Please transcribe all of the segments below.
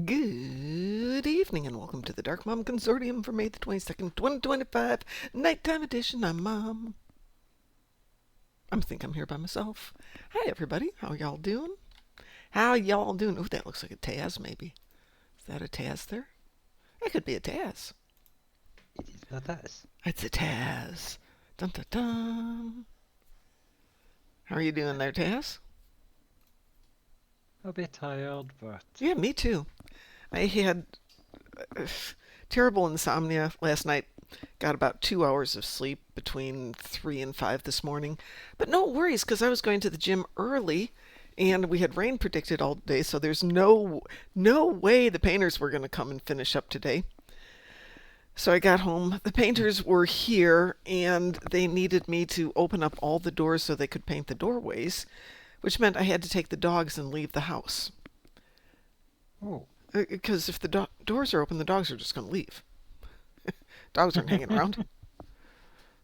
Good evening and welcome to the Darkmom Consortium for May the 22nd, 2025, nighttime edition. I'm Mom. I think I'm here by myself. Hi everybody, how y'all doing? How y'all doing? Ooh, that looks like a Taz maybe. Is that a Taz there? That could be a Taz. It is not us. It's a Taz. Dun dun dun. How are you doing there, Taz? A bit tired, but Yeah, me too. I had uh, terrible insomnia last night. Got about 2 hours of sleep between 3 and 5 this morning. But no worries, because I was going to the gym early and we had rain predicted all day, so there's no way the painters were going to come and finish up today. So I got home. The painters were here and they needed me to open up all the doors so they could paint the doorways, which meant I had to take the dogs and leave the house. oh. Because if the doors are open, the dogs are just going to leave. Dogs aren't hanging around.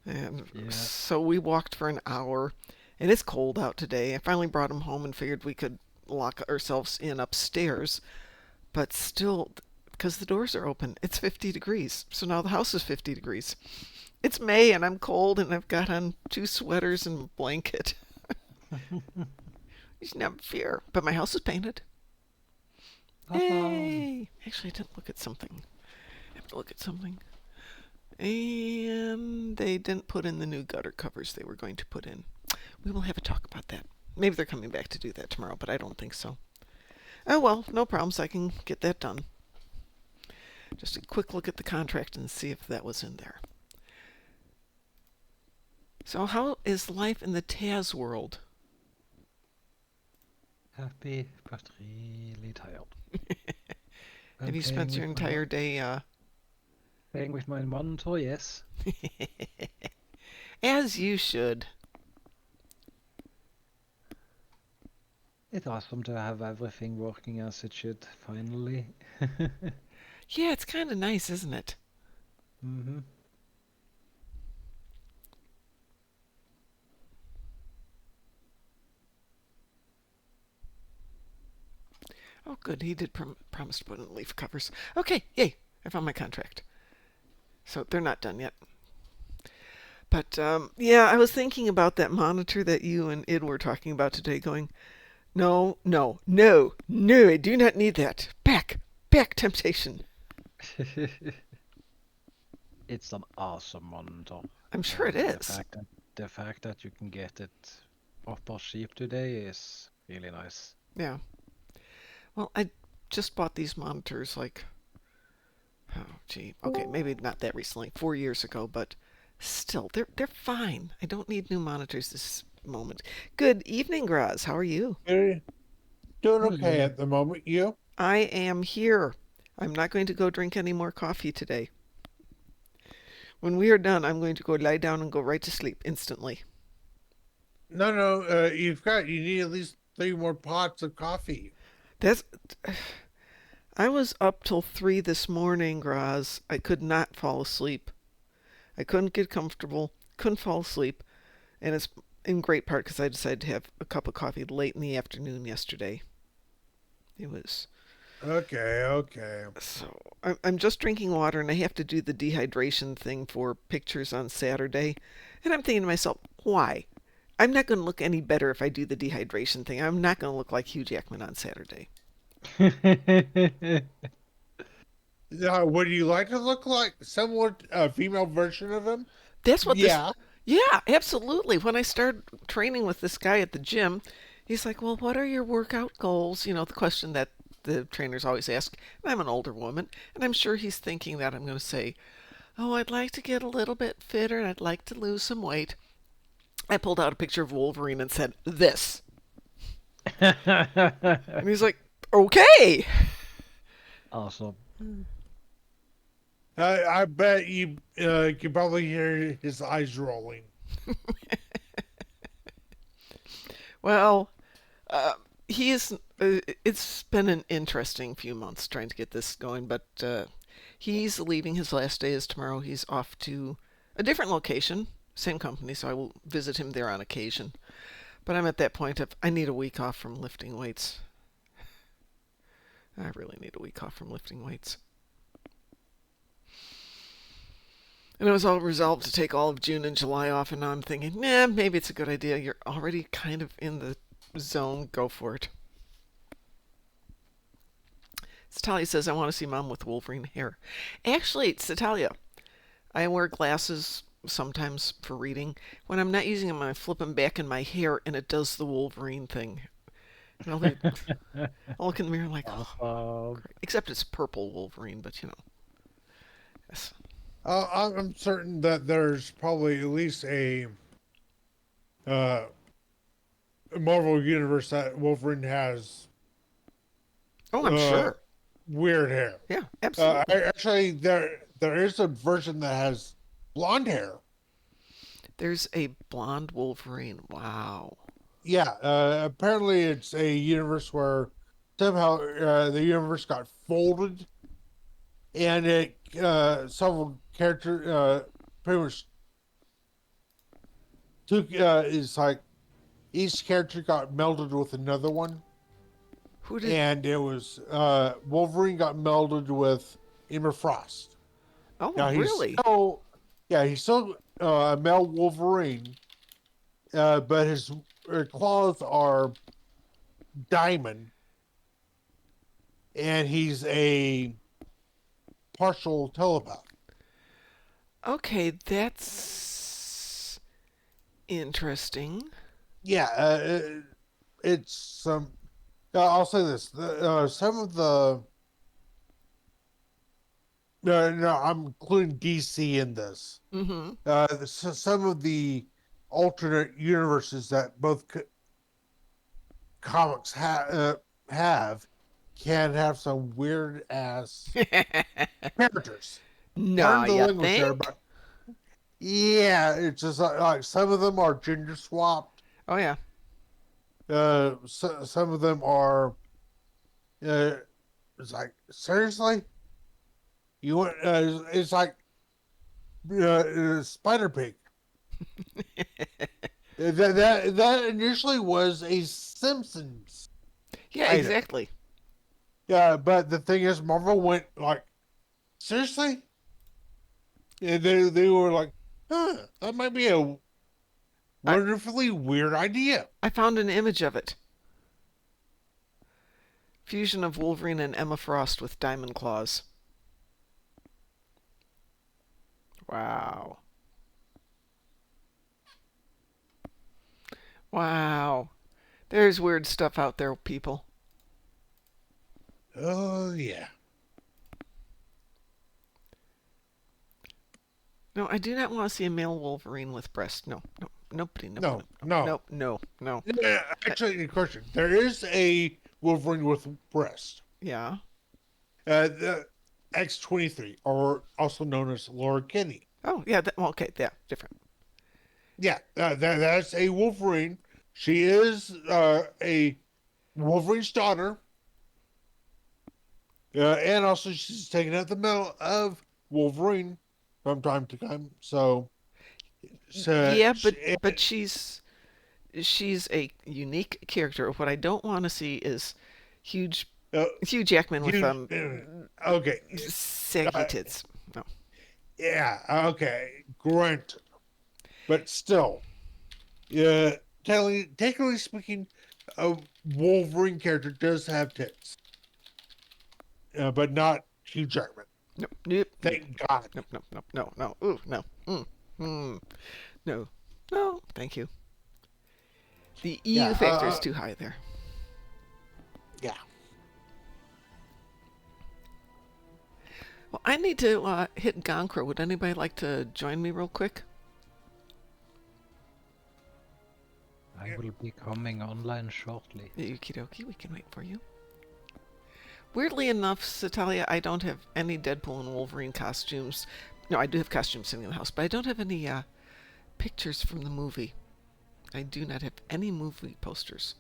And Yeah. so we walked for an hour, and it's cold out today. I finally brought him home and figured we could lock ourselves in upstairs. But still, because the doors are open, it's 50 degrees. So now the house is 50 degrees. It's May, and I'm cold, and I've got on 2 sweaters and a blanket. You should never fear. But my house is painted. Awesome. Hey! Actually, I didn't look at something. I have to look at something. And they didn't put in the new gutter covers they were going to put in. We will have a talk about that. Maybe they're coming back to do that tomorrow, but I don't think so. Oh well, no problems. I can get that done. Just a quick look at the contract and see if that was in there. So how is life in the Taz world? Happy, but really tired. Have you spent your entire day Playing with my monitor, yes. as you should? It's awesome to have everything working as it should, finally. Yeah, it's kind of nice, isn't it? Mm-hmm. Oh, good. He did promise to put in leaf covers. Okay, yay. I found my contract. So they're not done yet. But yeah, I was thinking about that monitor that you and Id were talking about today, going, no, no, no, no, I do not need that. Back, back, temptation. It's an awesome monitor. I'm sure it The is. fact that you can get it proper cheap today is really nice. Yeah. Well, I just bought these monitors like, oh, gee, okay, maybe not that recently, 4 years ago, but still, they're fine. I don't need new monitors this moment. Good evening, Graz. How are you? You're doing okay Hello. at the moment, you? I am here. I'm not going to go drink any more coffee today. When we are done, I'm going to go lie down and go right to sleep instantly. No, no, you need at least 3 more pots of coffee. That's. I was up till 3 this morning, Graz. I could not fall asleep. I couldn't get comfortable, couldn't fall asleep, and it's in great part because I decided to have a cup of coffee late in the afternoon yesterday. It was Okay, okay. so. I'm just drinking water, and I have to do the dehydration thing for pictures on Saturday. And I'm thinking to myself, why? I'm not going to look any better if I do the dehydration thing. I'm not going to look like Hugh Jackman on Saturday. Would you like to look like somewhat a female version of him? That's what this. Yeah. Yeah, absolutely. When I started training with this guy at the gym, he's like, "Well, what are your workout goals?" You know, the question that the trainers always ask. And I'm an older woman, and I'm sure he's thinking that I'm going to say, "Oh, I'd like to get a little bit fitter, and I'd like to lose some weight." I pulled out a picture of Wolverine and said, "This." And he's like, "Okay." Awesome. I bet you can probably hear his eyes rolling. Well, uh, he is. It's been an interesting few months trying to get this going, but he's leaving. His last day is tomorrow. He's off to a different location, same company, so I will visit him there on occasion. But I'm at that point of I need a week off from lifting weights. I really need a week off from lifting weights. And it was all resolved to take all of June and July off, and now I'm thinking, nah, maybe it's a good idea. You're already kind of in the zone. Go for it. Satalia says, I want to see Mom with Wolverine hair. Actually, Satalia, I wear glasses sometimes for reading. When I'm not using them, I flip them back in my hair, and it does the Wolverine thing. And I'll look in the mirror like, oh, Awesome. great. Except it's purple Wolverine, but yes. I'm certain that there's probably at least a uh, Marvel universe that Wolverine has Oh, I'm uh, sure. weird hair. Yeah, absolutely. Actually, there is a version that has blonde hair. There's a blonde Wolverine. Wow. Yeah, apparently it's a universe where somehow the universe got folded, and it several character pretty much took is like each character got melded with another one, Who did? and it was Wolverine got melded with Emma Frost. Oh, Now really? he's still a male Wolverine, but his claws are diamond, and he's a partial telepath. Okay, that's interesting. Yeah, it's some. I'll say this: some of the no, I'm including DC in this. Mm-hmm. Some of the alternate universes that both comics have can have some weird ass characters. Nah, Pardon the you language there, think? but yeah, it's just like some of them are gender swapped. Oh, yeah. Some of them are. Uh, it's like seriously, you want? It's like Spider Pig. That initially was a Simpsons Yeah, item. exactly. Yeah, but the thing is, Marvel went like, seriously? And they were like, huh, that might be a I wonderfully weird idea. I found an image of it. Fusion of Wolverine and Emma Frost with diamond claws. Wow. Wow. There's weird stuff out there, people. Oh yeah. No, I do not want to see a male Wolverine with breasts. No, no, nobody, no, no, No, no. no, no, no. Uh, Actually, question. There is a Wolverine with breast. yeah. The X-23, or also known as Laura Kinney. Oh, yeah. Well, okay, yeah, different. Yeah, that's a Wolverine. She is a Wolverine's daughter, and also she's taken out the medal of Wolverine from time to time. So Yeah, but she's a unique character. What I don't want to see is huge uh, Hugh Jackman with you okay, saggy uh, tits. No. yeah, okay, grunt, but still, yeah. Technically speaking, a Wolverine character does have tits, but not Hugh Jackman. Nope. Nope. Nope. Thank God. Nope. Nope. Nope. No. No. Ooh. No. No. No. Thank you. The EU Yeah, factor is too high there. yeah. Well, I need to hit Gonkra. Would anybody like to join me real quick? I will be coming online shortly. Okie dokie. We can wait for you. Weirdly enough, Satalia, I don't have any Deadpool and Wolverine costumes. No, I do have costumes sitting in the house, but I don't have any pictures from the movie. I do not have any movie posters.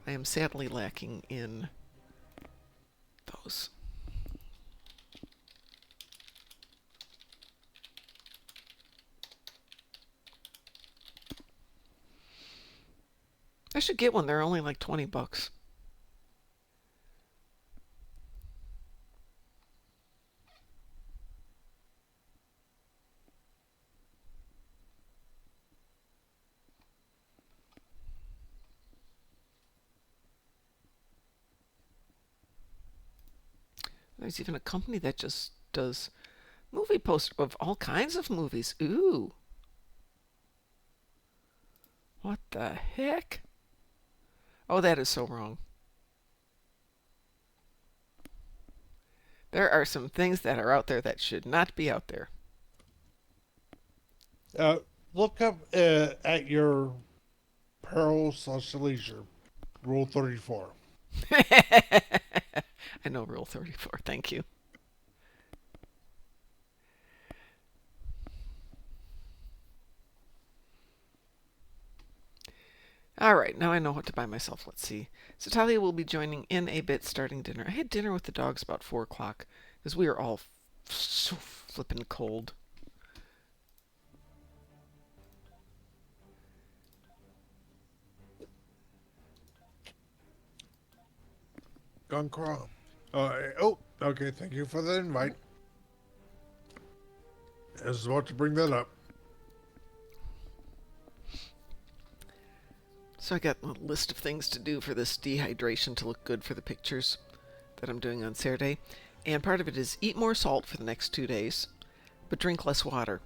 I am sadly lacking in those. I should get one. They're only like $20. There's even a company that just does movie posters of all kinds of movies. Ooh, what the heck? Oh, that is so wrong. There are some things that are out there that should not be out there. Uh, Look up at your peril/leisure. Rule 34. I know Rule 34. Thank you. All right, now I know what to buy myself. Let's see. So Talia will be joining in a bit, starting dinner. I had dinner with the dogs about 4 o'clock because we are all so flippin' cold. Gone crawl. Oh, okay. Thank you for the invite. I was about to bring that up. So I got a list of things to do for this dehydration to look good for the pictures that I'm doing on Saturday. And part of it is eat more salt for the next 2 days, but drink less water.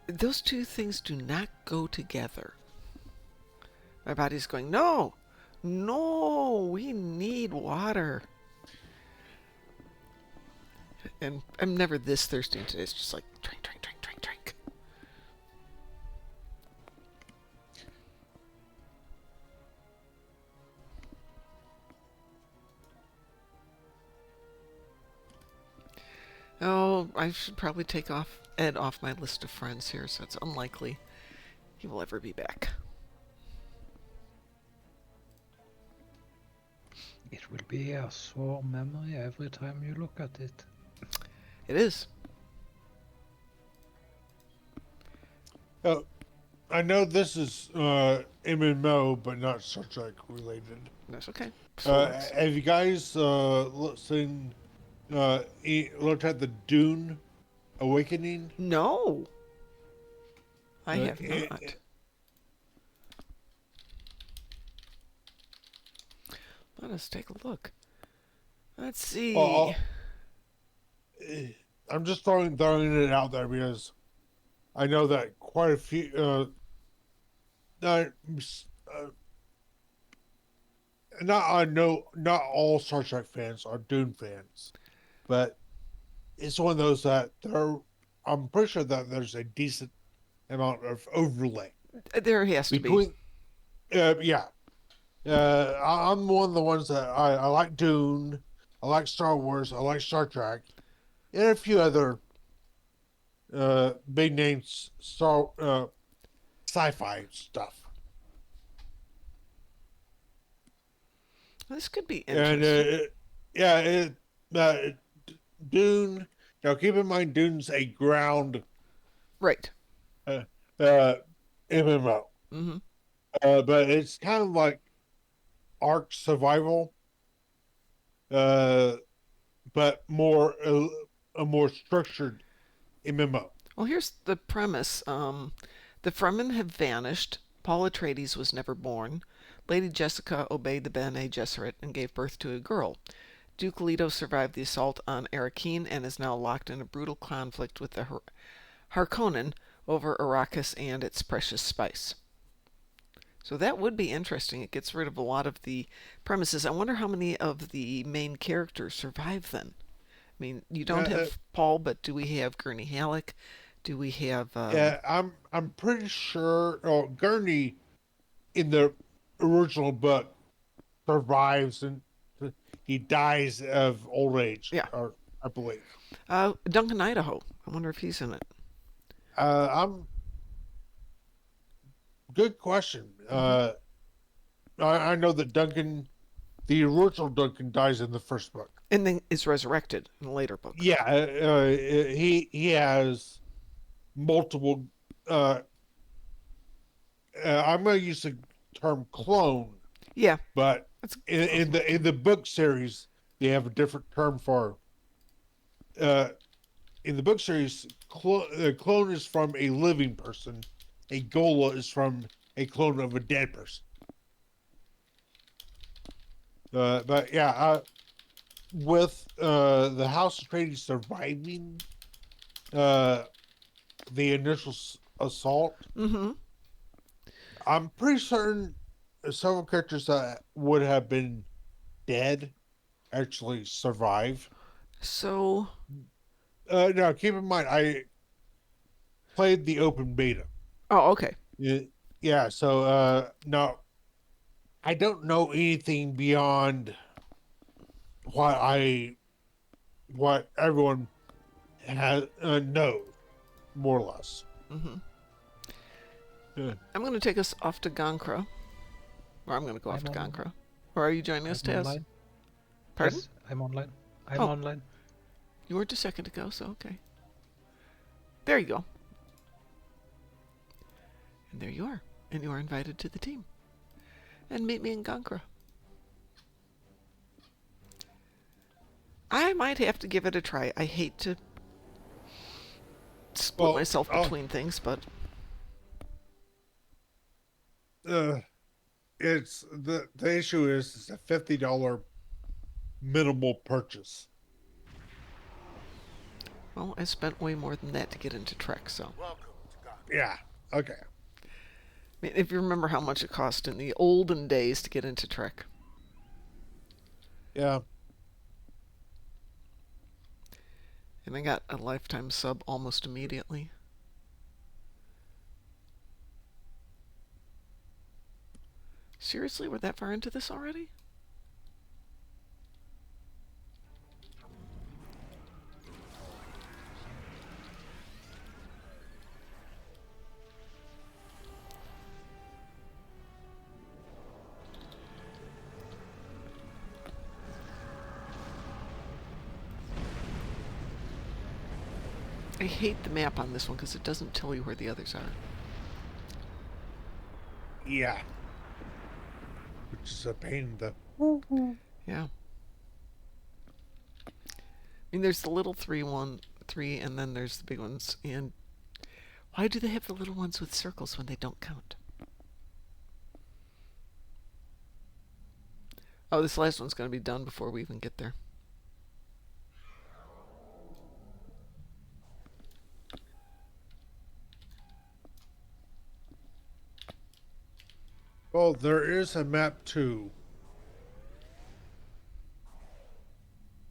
Those two things do not go together. My body's going, no, no, we need water. And I'm never this thirsty, and today's just like, drink, drink, drink, drink, drink. Oh, I should probably take Ed off my list of friends here, so it's unlikely he will ever be back. It will be a sore memory every time you look at it. It is. I know this is MMO, but not Star Trek related. That's okay. So Have you guys looked at the Dune Awakening? no, I have it- not. Let us take a look. Let's see. Well, I'm just throwing it out there because I know that quite a few, not, not all Star Trek fans are Dune fans, but it's one of those that I'm pretty sure that there's a decent amount of overlay There has to be. between, yeah. I'm one of the ones that I like Dune, I like Star Wars, I like Star Trek, and a few other big names sci-fi stuff. This could be And interesting. yeah, Dune. Now keep in mind, Dune's a ground Right. uh, uh, MMO, Mm-hmm. but it's kind of like Ark Survival, uh, but a more structured MMO. Well, here's the premise. The Fremen have vanished. Paul Atreides was never born. Lady Jessica obeyed the Bene Gesserit and gave birth to a girl. Duke Leto survived the assault on Arrakeen and is now locked in a brutal conflict with the Harkonnen over Arrakis and its precious spice. So that would be interesting. It gets rid of a lot of the premises. I wonder how many of the main characters survive then. I mean, you don't Uh, have Paul, but do we have Gurney Halleck? Do we have yeah, I'm pretty sure. Oh, Gurney in the original book survives and he dies of old age, yeah, or I believe. Duncan Idaho? I wonder if he's in it. I'm Good question. Hmm. I know that the original Duncan, dies in the first book. And then is resurrected in a later book. Yeah, he has multiple. Uh, I'm going to use the term clone, Yeah, but that's in the book series, they have a different term for. Uh, in the book series, clone is from a living person. A Gola is from a clone of a dead person. But yeah, with the House of Trading surviving uh, the initial assault, Mm-hmm. I'm pretty certain several characters that would have been dead actually survive. So, Now, keep in mind, I played the open beta. oh, okay. Yeah, yeah. So no, I don't know anything beyond what I what everyone has knows more or less. Mm-hmm. Yeah. I'm going to take us off to Gankra. Or I'm going to go off I'm to on. Gankra. Or are you joining us, I'm Taz? online. Pardon? Yes, I'm online. I'm Oh, online. you weren't a second ago, so okay. There you go. And there you are. And you are invited to the team. And meet me in Gankra. I might have to give it a try. I hate to split Well, myself oh, between things, but uh, it's the issue is it's a $50 minimal purchase. well, I spent way more than that to get into Trek, so. Yeah. Okay. I mean, if you remember how much it cost in the olden days to get into Trek. Yeah. And I got a lifetime sub almost immediately. Seriously, we're that far into this already? I hate the map on this one because it doesn't tell you where the others are. Yeah. Which is a pain in the. Yeah. I mean, there's the little three, and then there's the big ones. And why do they have the little ones with circles when they don't count? Oh, this last one's going to be done before we even get there. Well, there is a map 2.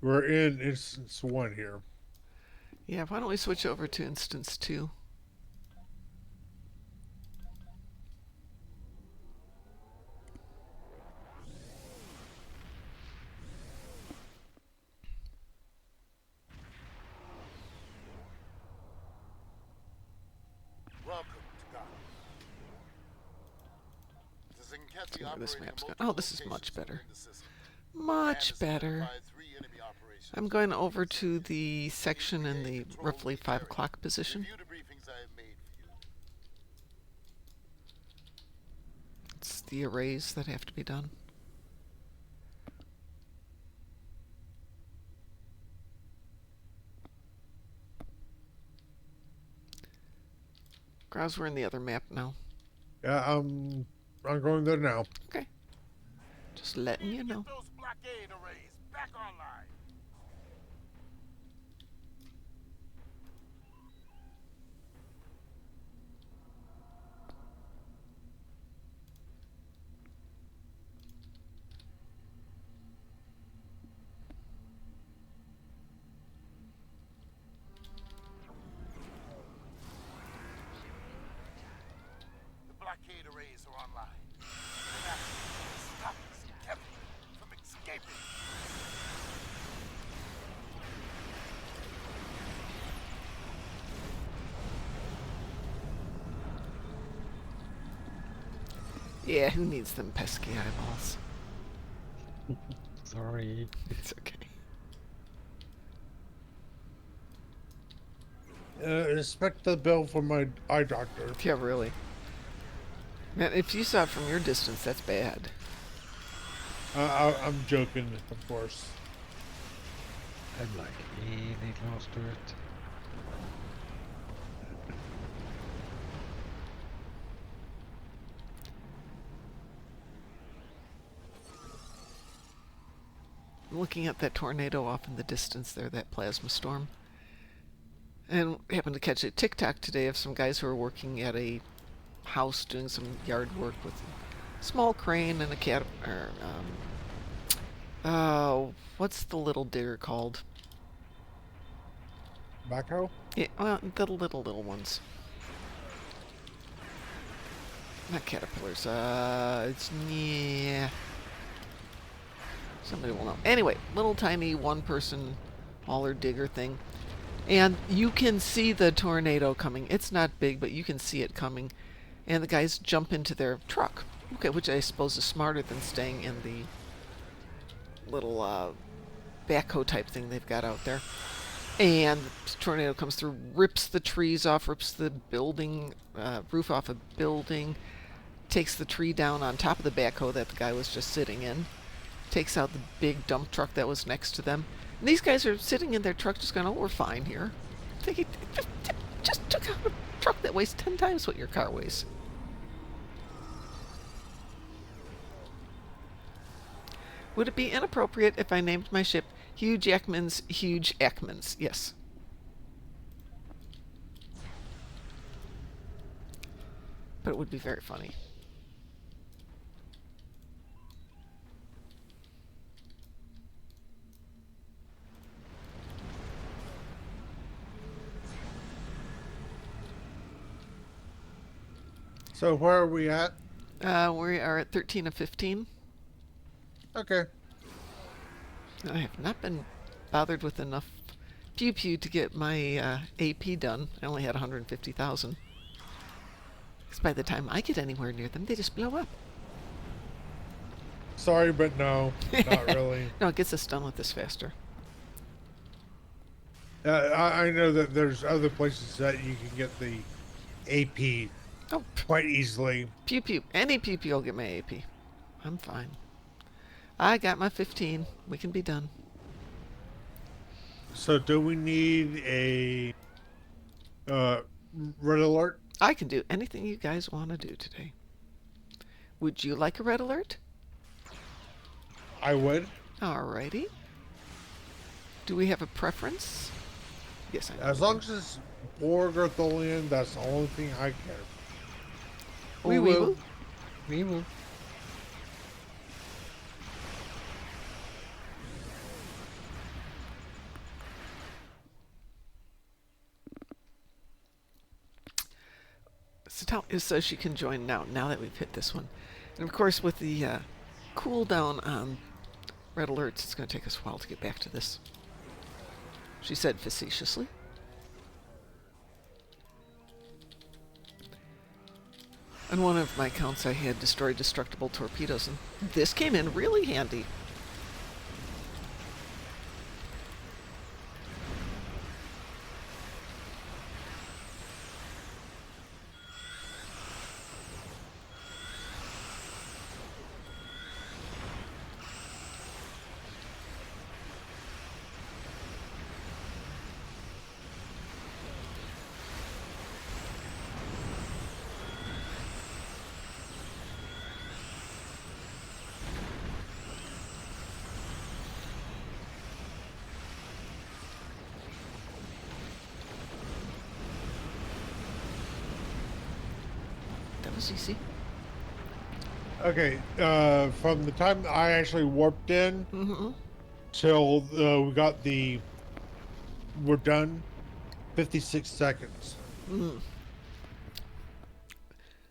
We're in instance 1 here. Yeah, why don't we switch over to instance 2? See where this map's going. Oh, this is much better. Much better. I'm going over to the section in the roughly 5 o'clock position. It's the arrays that have to be done. Grouse, we're in the other map now. Yeah, I'm going there now. Okay. Just letting you know. Those blockade arrays back online. The blockade arrays are online. Stop this Kevin from escaping. Yeah, who needs them pesky eyeballs? Sorry. It's okay. Inspect the bill for my eye doctor. Yeah, really. Man, if you saw it from your distance, that's bad. I'm joking, of course. I'm like really close to it. looking at that tornado off in the distance there, that plasma storm. And happened to catch a TikTok today of some guys who are working at a house doing some yard work with a small crane and a what's the little digger called? Backhoe? Yeah, well, the little ones. Not caterpillars. Yeah. Somebody will know. Anyway, little tiny one-person hauler digger thing. And you can see the tornado coming. It's not big, but you can see it coming. And the guys jump into their truck. Okay, which I suppose is smarter than staying in the little backhoe type thing they've got out there. And the tornado comes through, rips the trees off, rips the building, roof off a building, takes the tree down on top of the backhoe that the guy was just sitting in, takes out the big dump truck that was next to them. And these guys are sitting in their truck just going, oh, we're fine here. Thinking, just took out a truck that weighs 10 times what your car weighs. Would it be inappropriate if I named my ship Hugh Jackman's Huge Ackmans? Yes. But it would be very funny. So where are we at? We are at 13 of 15. Okay. I have not been bothered with enough pew pew to get my AP done. I only had 150,000. Because by the time I get anywhere near them, they just blow up. Sorry, but no, not really. No, it gets us done with this faster. I know that there's other places that you can get the AP Oh, quite easily. pew pew. Any pew pew will get my AP. I'm fine. I got my 15. We can be done. So do we need a red alert? I can do anything you guys want to do today. Would you like a red alert? I would. Alrighty. Do we have a preference? Yes, I know. As long as it's Borg or Tholian, that's the only thing I care. We will. We will. So she can join now that we've hit this one. And of course, with the cooldown on red alerts, it's going to take us a while to get back to this. She said facetiously. On one of my counts, I had destroyed destructible torpedoes, and this came in really handy. That was easy. Okay, from the time I actually warped in Mm-hmm. till we got we're done, 56 seconds. Mm.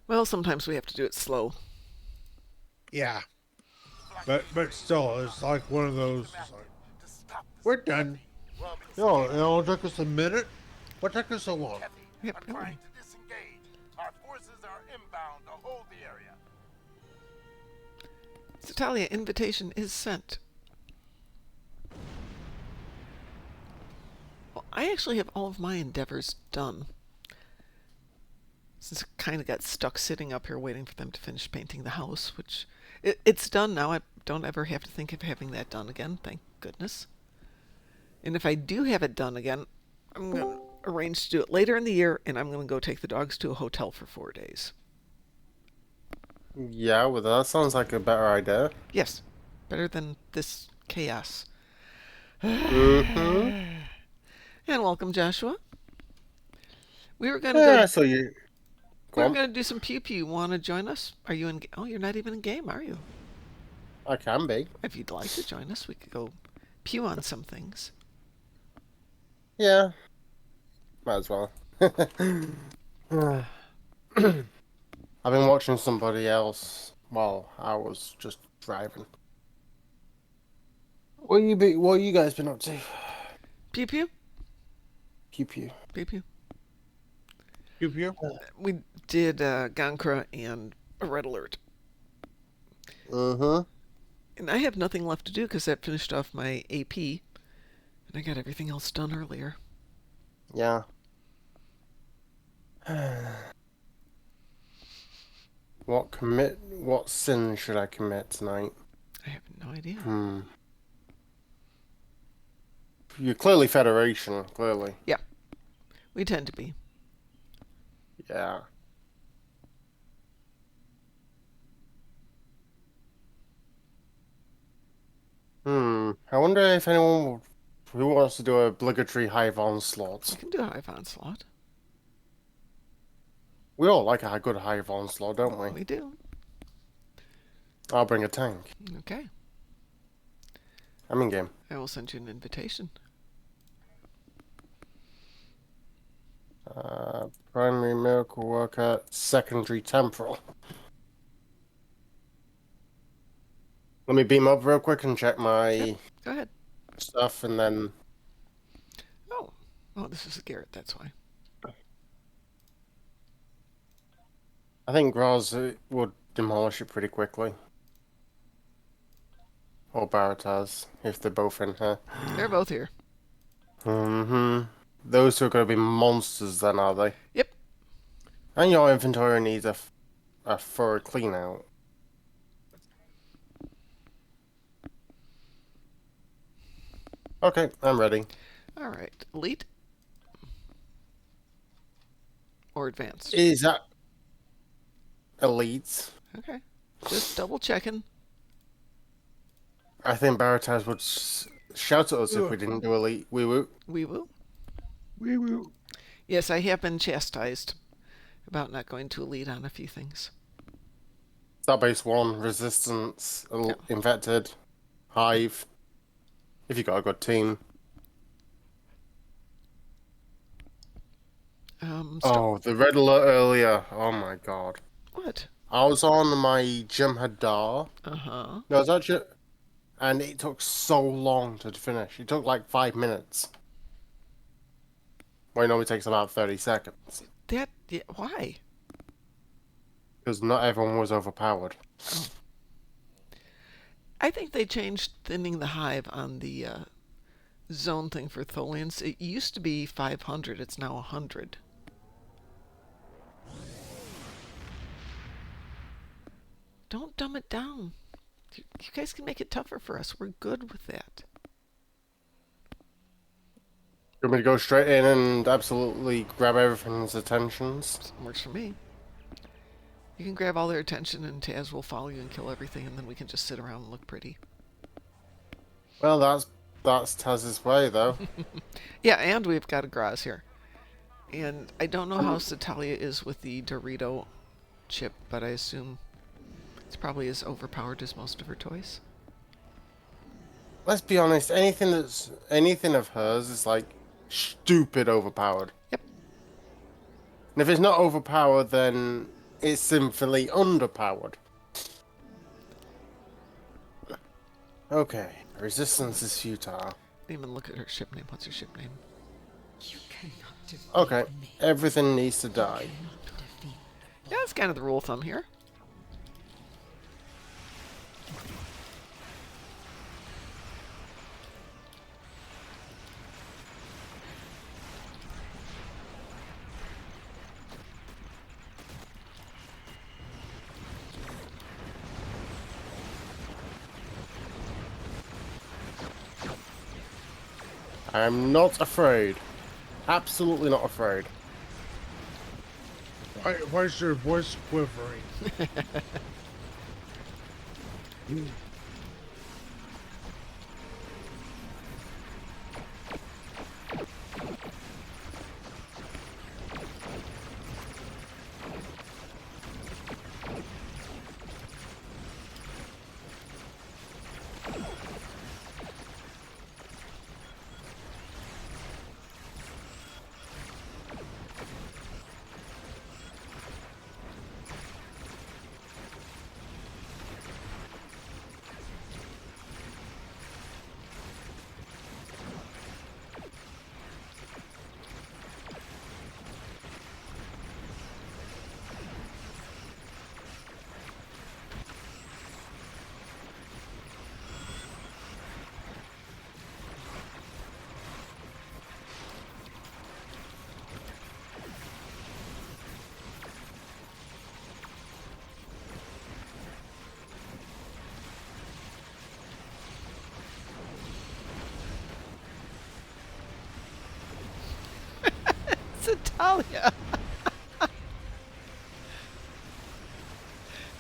Well, sometimes we have to do it slow. Yeah, but still, it's like one of those. Like, To stop this we're done. well, because No, it only took us a minute. What took us so long? heavy Yep, are trying to disengage. Our forces are inbound to hold the area. Natalia, invitation is sent. Well, I actually have all of my endeavors done. Since I kind of got stuck sitting up here waiting for them to finish painting the house, which it's done now. I don't ever have to think of having that done again, thank goodness. And if I do have it done again, I'm going to arrange to do it later in the year, and I'm going to go take the dogs to a hotel for 4 days. Yeah, well, that sounds like a better idea. Yes, better than this chaos. Mm-hmm. And welcome, Joshua. We were gonna go. Yeah, so you go We were on. gonna do some pew pew. Want to join us? Are you in? Oh, you're not even in game, are you? I can be. If you'd like to join us, we could go pew on some things. Yeah. Might as well. I've been watching somebody else while I was just driving. What you guys been up to? Pew pew. Pew pew. Pew pew. Pew pew. We did Gankra and a red alert. Mm-hmm. And I have nothing left to do because that finished off my AP. And I got everything else done earlier. Yeah. What sin should I commit tonight? I have no idea. You're clearly Federation, clearly. We tend to be. Yeah. I wonder if anyone who wants to do a obligatory hive We onslaught. can do a hive onslaught. We all like a good hive onslaught, don't we? We do. I'll bring a tank. Okay. I'm in game. I will send you an invitation. Primary miracle worker, secondary temporal. Let me beam up real quick and check my Go ahead. stuff, and then Oh, this is a Garrett. That's why. I think Graz would demolish it pretty quickly. Or Baratas, if they're both in here. They're both here. Those two are going to be monsters then, are they? Yep. And your inventory needs a thorough clean out. Okay, I'm ready. All right. Elite or advanced? Is that elite? Okay. Just double checking. I think Baratas would shout at us if we didn't do elite. We would. We will. Wee woo. Yes, I have been chastised about not going to elite on a few things. Star base 1, resistance, infected, hive. If you got a good team. Oh, the red alert earlier. Oh my god. What? I was on my Jem'Hadar. Uh-huh. No, it's actually, and it took so long to finish. It took like 5 minutes. Well, it normally takes about 30 seconds. Why? Because not everyone was overpowered. I think they changed thinning the hive on the zone thing for Tholians. It used to be 500. It's now 100. Don't dumb it down. You guys can make it tougher for us. We're good with that. You want me to go straight in and absolutely grab everyone's attentions? Works for me. You can grab all their attention and Taz will follow you and kill everything, and then we can just sit around and look pretty. Well, that's Taz's way, though. Yeah, and we've got a Graz here. And I don't know how Satalia is with the Dorito chip, but I assume it's probably as overpowered as most of her toys. Let's be honest, anything of hers is like stupid overpowered. Yep. And if it's not overpowered, then it's simply underpowered. Okay, resistance is futile. Didn't even look at her ship name. What's her ship name? You cannot defeat Okay, me. everything needs to die. Cannot defeat Yeah, that's kind of the rule of thumb here. I'm not afraid. Absolutely not afraid. Why is your voice quivering? Italia.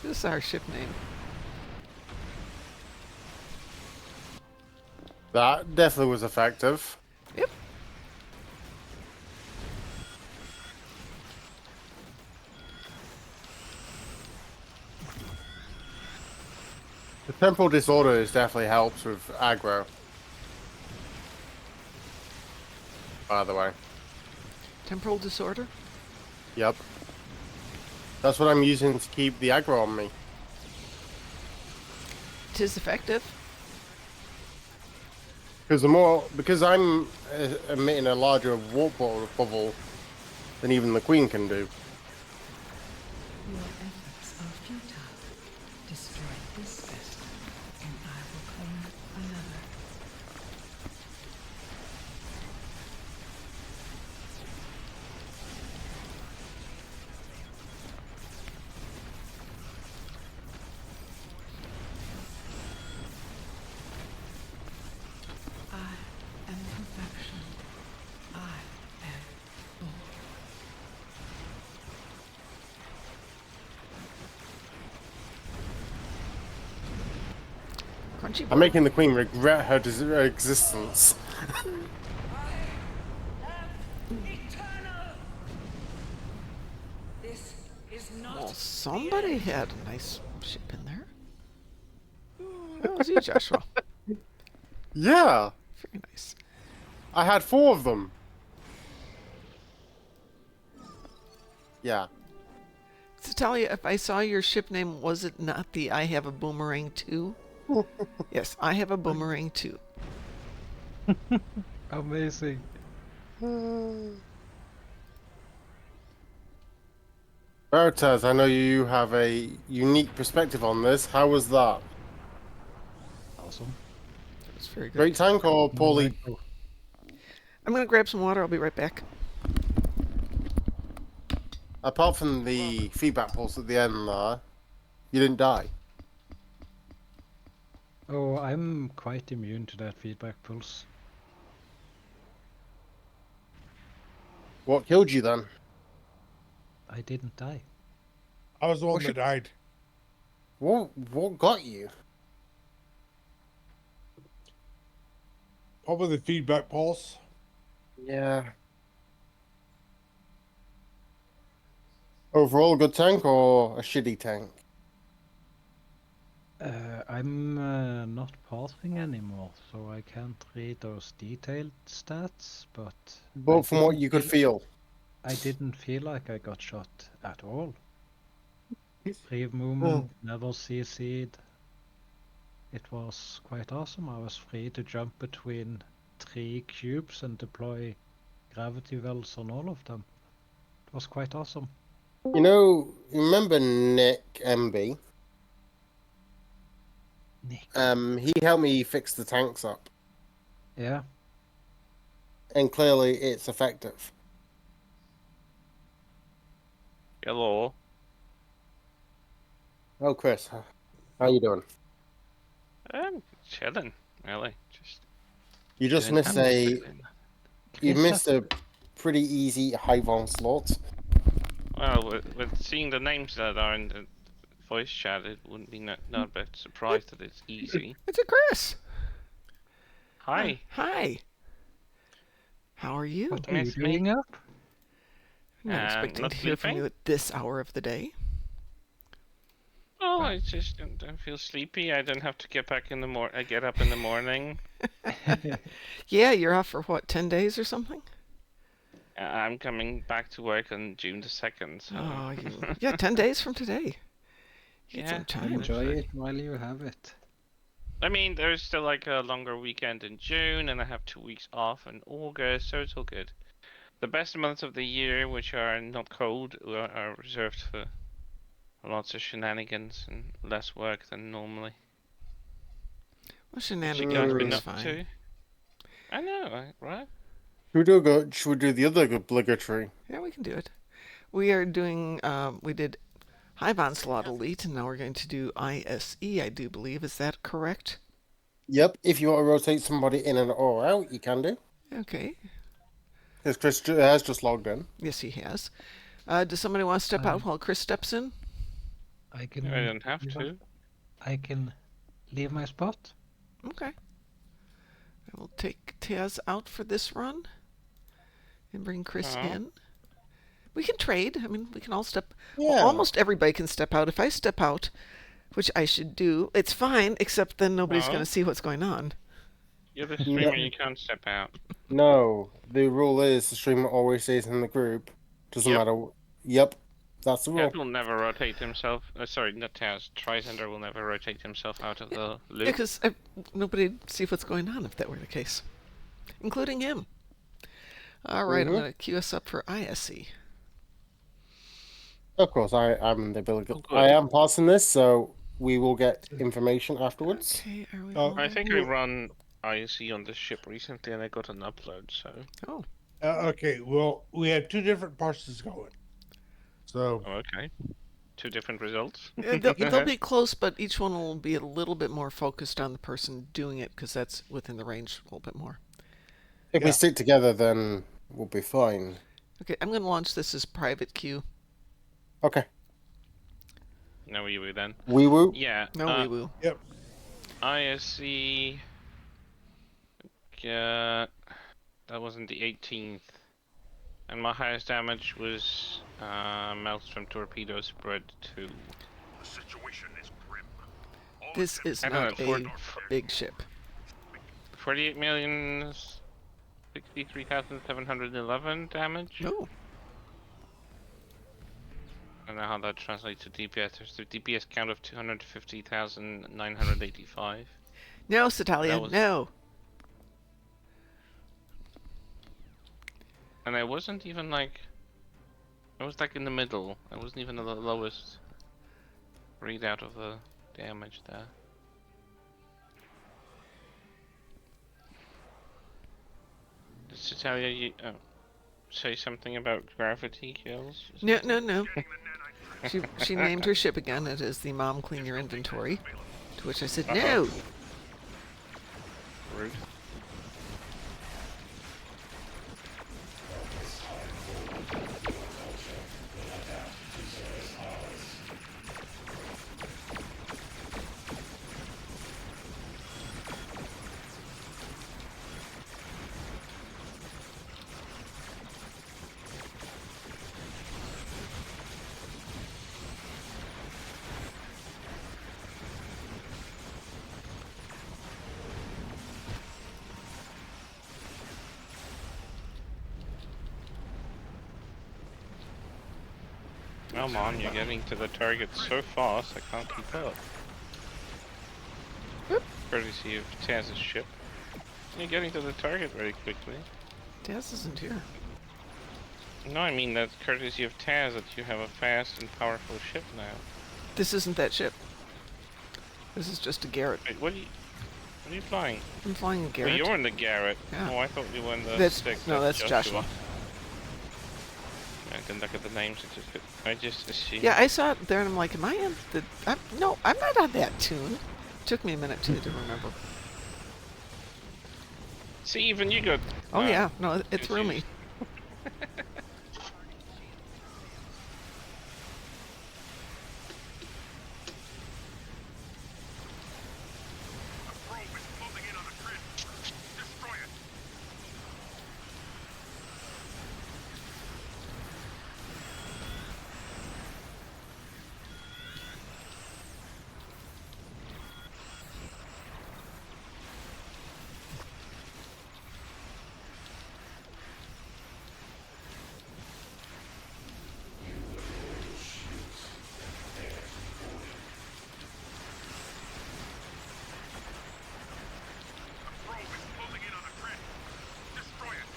This is our ship name. That definitely was effective. Yep. The temporal disorder is definitely helps with aggro. By the way. Temporal disorder. Yep. That's what I'm using to keep the aggro on me. Tis effective. Because I'm emitting a larger warp bubble than even the Queen can do. Your efforts are futile. Destroy this vessel, and I will claim another. I am perfection. I am born. Crunchy. I'm making the Queen regret her existence. This is not Well, somebody had a nice ship in there. That was you, Joshua. Yeah, Very nice. I had 4 of them. Yeah. Italia, if I saw your ship name, was it not the I have a boomerang too? Yes, I have a boomerang too. Amazing. Veritas, I know you have a unique perspective on this. How was that? Awesome. It was very good. Great tank or poorly? Miracle. I'm gonna grab some water. I'll be right back. Apart from the feedback pulse at the end there, you didn't die. Oh, I'm quite immune to that feedback pulse. What killed you then? I didn't die. I was the one What that should- died. What got you? Probably the feedback pulse. Yeah. Overall, good tank or a shitty tank? I'm not pausing anymore, so I can't read those detailed stats, but But I from what didn't you could feel. I didn't feel like I got shot at all. Brave movement, never CC'd. It was quite awesome. I was free to jump between 3 cubes and deploy gravity wells on all of them. It was quite awesome. You know, remember Nick MB? Nick. He helped me fix the tanks up, Yeah. and clearly it's effective. Hello. Oh, Chris, how you doing? I'm chilling, really. Just You just doing missed hamster a cleaning. you Chris, missed a pretty easy hive onslaught. Well, with seeing the names that are in the voice chat, it wouldn't be not a bit surprised that it's easy. It's a Chris. Hi. Hi. How are you? What are you Miss me? doing up? I'm not expecting not to hear from sleeping? you at this hour of the day. Oh, I just don't feel sleepy. I don't have to get back in the I get up in the morning. Yeah, you're off for what, 10 days or something? I'm coming back to work on June the 2nd. So. Oh, yeah, 10 days from today. Get Yeah, some time. Enjoy it while you have it. I mean, there's still like a longer weekend in June, and I have 2 weeks off in August, so it's all good. The best months of the year, which are not cold, are reserved for lots of shenanigans and less work than normally. Well, What you shenanigans guys been is up fine. to? I know, right? Should we do the other obligatory? Yeah, we can do it. We are doing, we did Hive Onslaught Elite, and now we're going to do ISE, I do believe. Is that correct? Yep. If you want to rotate somebody in and or out, you can do. Okay. Has just logged in. Yes, he has. Does somebody want to step out while Chris steps in? I can. I don't have leave- to. I can leave my spot. Okay. I will take Taz out for this run and bring Chris Oh. in. We can trade. I mean, we can all step. Yeah. Almost everybody can step out. If I step out, which I should do, it's fine, except then nobody's No. going to see what's going on. You're the streamer, you can't step out. No, the rule is the streamer always stays in the group. Doesn't Yep. matter. Yep, that's the rule. Cat will never rotate himself. Sorry, not Taz. Trisender will never rotate himself out of the loop. Because nobody'd see what's going on if that were the case, including him. All right, I'm Mhm. going to queue us up for ISC. Of course, I'm the ability. Oh, good. I am passing this, so we will get information afterwards. Okay, are we? Oh. I think I run IC on the ship recently and I got an upload, so. Oh, Okay, well, we have 2 different parses going. So, Oh, okay. 2 different results. they'll be close, but each one will be a little bit more focused on the person doing it because that's within the range a little bit more. If Yeah. we stick together, then we'll be fine. Okay, I'm going to launch this as private queue. Okay. No, you then. Wee woo. Yeah. No, we will. yep. ISC. Yeah. That wasn't the 18th. And my highest damage was Maelstrom Torpedo Spread 2. The situation is grim. All This attempts is I don't not know, a big ship. 48,063,711 damage. No. I don't know how that translates to DPS. There's a DPS count of 250,985. No, Satalia, That was- no. And I wasn't even like... I was like in the middle. I wasn't even the lowest readout of the damage there. Did Satalia say something about gravity kills? No, no, no. She named her ship again. It is the Mom Clean Your Inventory. To which I said, no. Rude. Come on, you're getting to the target so fast, I can't keep up. Courtesy of Taz's ship. You're getting to the target very quickly. Taz isn't here. No, I mean that's courtesy of Taz that you have a fast and powerful ship now. This isn't that ship. This is just a Garrett. Wait, what are you flying? I'm flying a Oh, Garrett. you're in the Garrett. Yeah. Oh, I thought you were in the That's- six. no, that's Joshua. I can look at the names. I just assumed. Yeah, I saw it there and I'm like, am I in the... no, I'm not on that tune. Took me a minute to remember. See, even you got. Oh yeah, no, it threw me. confused. The probe is closing in on the grid. Destroy it. The probe is closing in on the grid. Destroy it.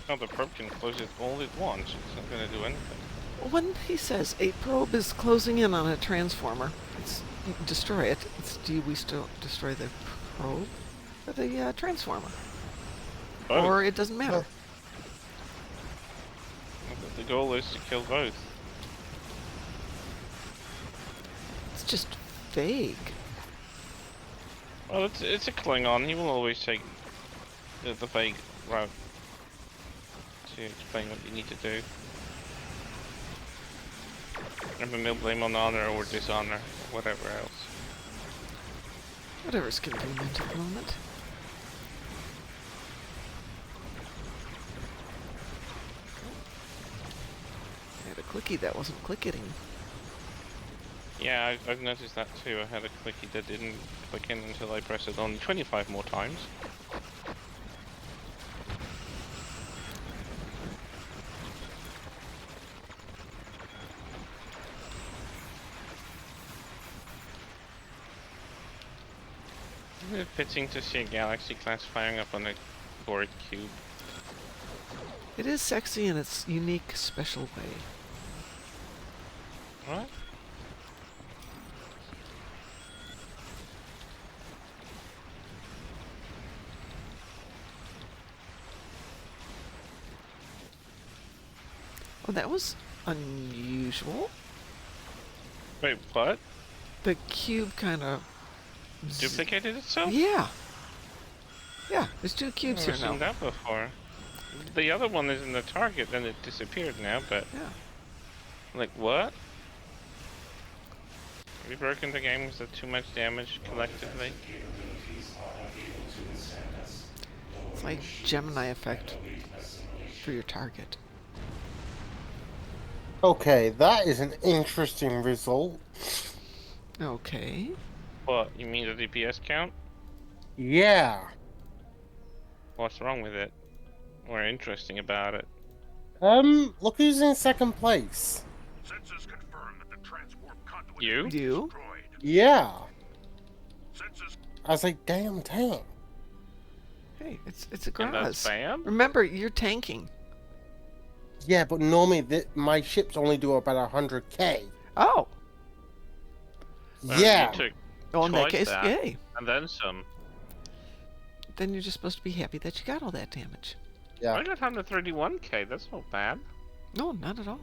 No, the probe can close it all at once. It's not gonna do anything. When he says a probe is closing in on a transformer, it's destroy it. Do we still destroy the probe or the transformer? Both. Or it doesn't matter. The goal is to kill both. It's just vague. Well, it's a Klingon. He will always take the vague route to explain what you need to do. And then they'll blame on honor or dishonor, or whatever else. Whatever's convenient at the moment. I had a clicky that wasn't clicking. Yeah, I've noticed that too. I had a clicky that didn't click in until I pressed it on 25 more times. Isn't it fitting to see a galaxy class firing up on a board cube? It is sexy in its unique, special way. What? Oh, that was unusual. Wait, what? The cube kind of... Duplicated itself? Yeah. Yeah, there's two cubes I've here never seen now. that before. The other one is in the target, then it disappeared now, but... Yeah. Like, what? Have you broken the game? Is that too much damage collectively? It's like Gemini effect for your target. Okay, that is an interesting result. Okay. What, you mean the DPS count? Yeah. What's wrong with it? Or interesting about it? Look who's in second place. Sensors confirm that the transport conduit You? has been You? destroyed. Yeah. Sensors I was like, damn tank. Hey, it's a And that's Graz. bam? Remember, you're tanking. Yeah, but normally my ships only do about 100k. Oh. Well, Yeah. You took Well, in that twice case, that, yay. and then some. Then you're just supposed to be happy that you got all that damage. Yeah. I got 131k, that's not bad. No, not at all.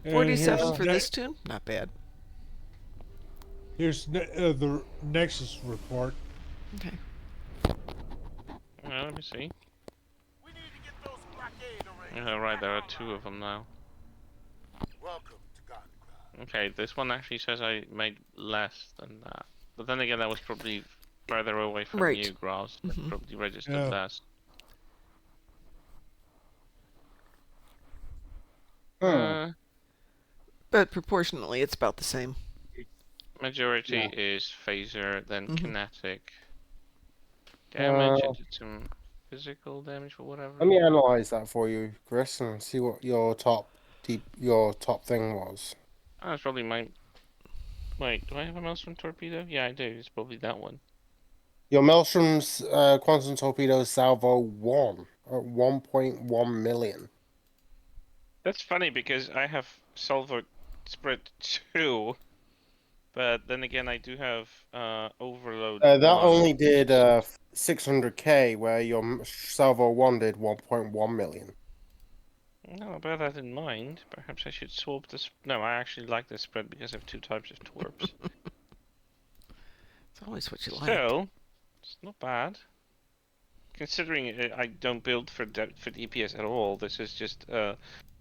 And 47 here's for this tune? Not bad. Here's the Nexus report. Okay. Well, let me see. We need to get those blockade arrays. Right, there are two of them now. Welcome to Godcraft. Okay, this one actually says I made less than that. But then again, that was probably further away from Right. you, Gross. Mhm. Probably registered Yeah. less. Hmm. But proportionately, it's about the same. Majority Yeah. is phaser, then Mhm. kinetic damage. Uh, It did some physical damage or whatever. Let me analyze that for you, Chris, and see what your top thing was. Oh, it's probably my. Wait, do I have a Maelstrom torpedo? Yeah, I do. It's probably that one. Your Maelstrom's quantum torpedo salvo 1 at 1.1 million. That's funny because I have Salvo spread 2, but then again I do have Overload. That 1. only did 600k, where your salvo 1 did 1.1 million. No, I'll bear that in mind. Perhaps I should swap this. No, I actually like this spread because I have 2 types of torps. It's always what you like. Still, it's not bad. Considering I don't build for DPS at all, this is just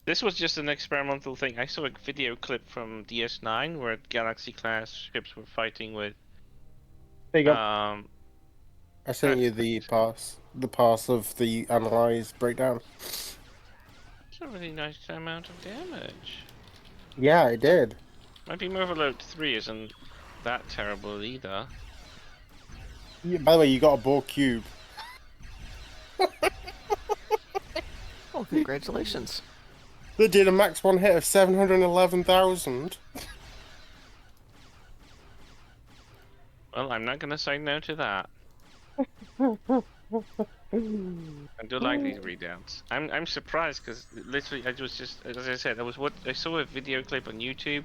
this was just an experimental thing. I saw a video clip from DS9 where Galaxy class ships were fighting with There you go. uh, I sent you the pass of the analyzed breakdown. it's a really nice amount of damage. Yeah, it did. Maybe Overload 3 isn't that terrible either. By the way, you got a Borg cube. Oh, congratulations. That did a max one hit of 711,000. Well, I'm not gonna say no to that. I do like these readouts. I'm surprised because literally I was just, as I said, I saw a video clip on YouTube.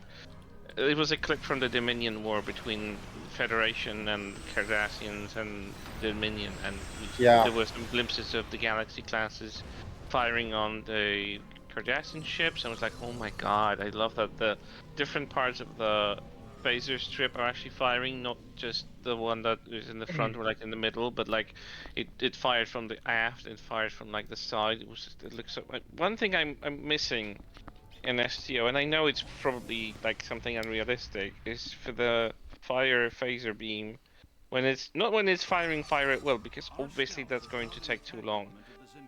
It was a clip from the Dominion War between Federation and Cardassians and Dominion, and Yeah. there were some glimpses of the Galaxy classes firing on the Cardassian ships. I was like, oh my god, I love that the different parts of the phaser strip are actually firing, not just the one that is in the front or like in the middle, but like it fired from the aft, it fired from like the side. It looks so. Like, one thing I'm missing in STO, and I know it's probably like something unrealistic, is for the fire phaser beam. When it's not when it's firing, fire at will, because obviously that's going to take too long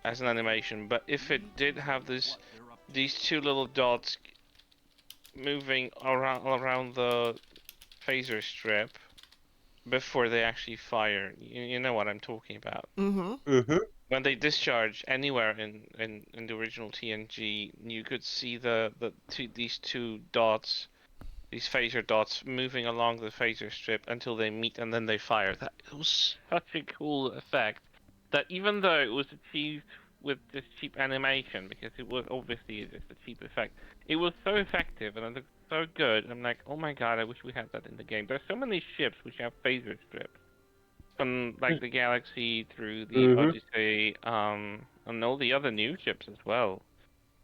as an animation. But if it did have these two little dots moving around the phaser strip before they actually fire, you know what I'm talking about. Mm-hmm. Mm-hmm. When they discharge anywhere in the original TNG, you could see these two dots, these phaser dots moving along the phaser strip until they meet and then they fire. That was such a cool effect that even though it was achieved with this cheap animation, because it was obviously just a cheap effect, it was so effective and it looked so good. I'm like, oh my god, I wish we had that in the game. There's so many ships which have phaser strips. From like the Galaxy through the Mm-hmm. Odyssey, and all the other new ships as well.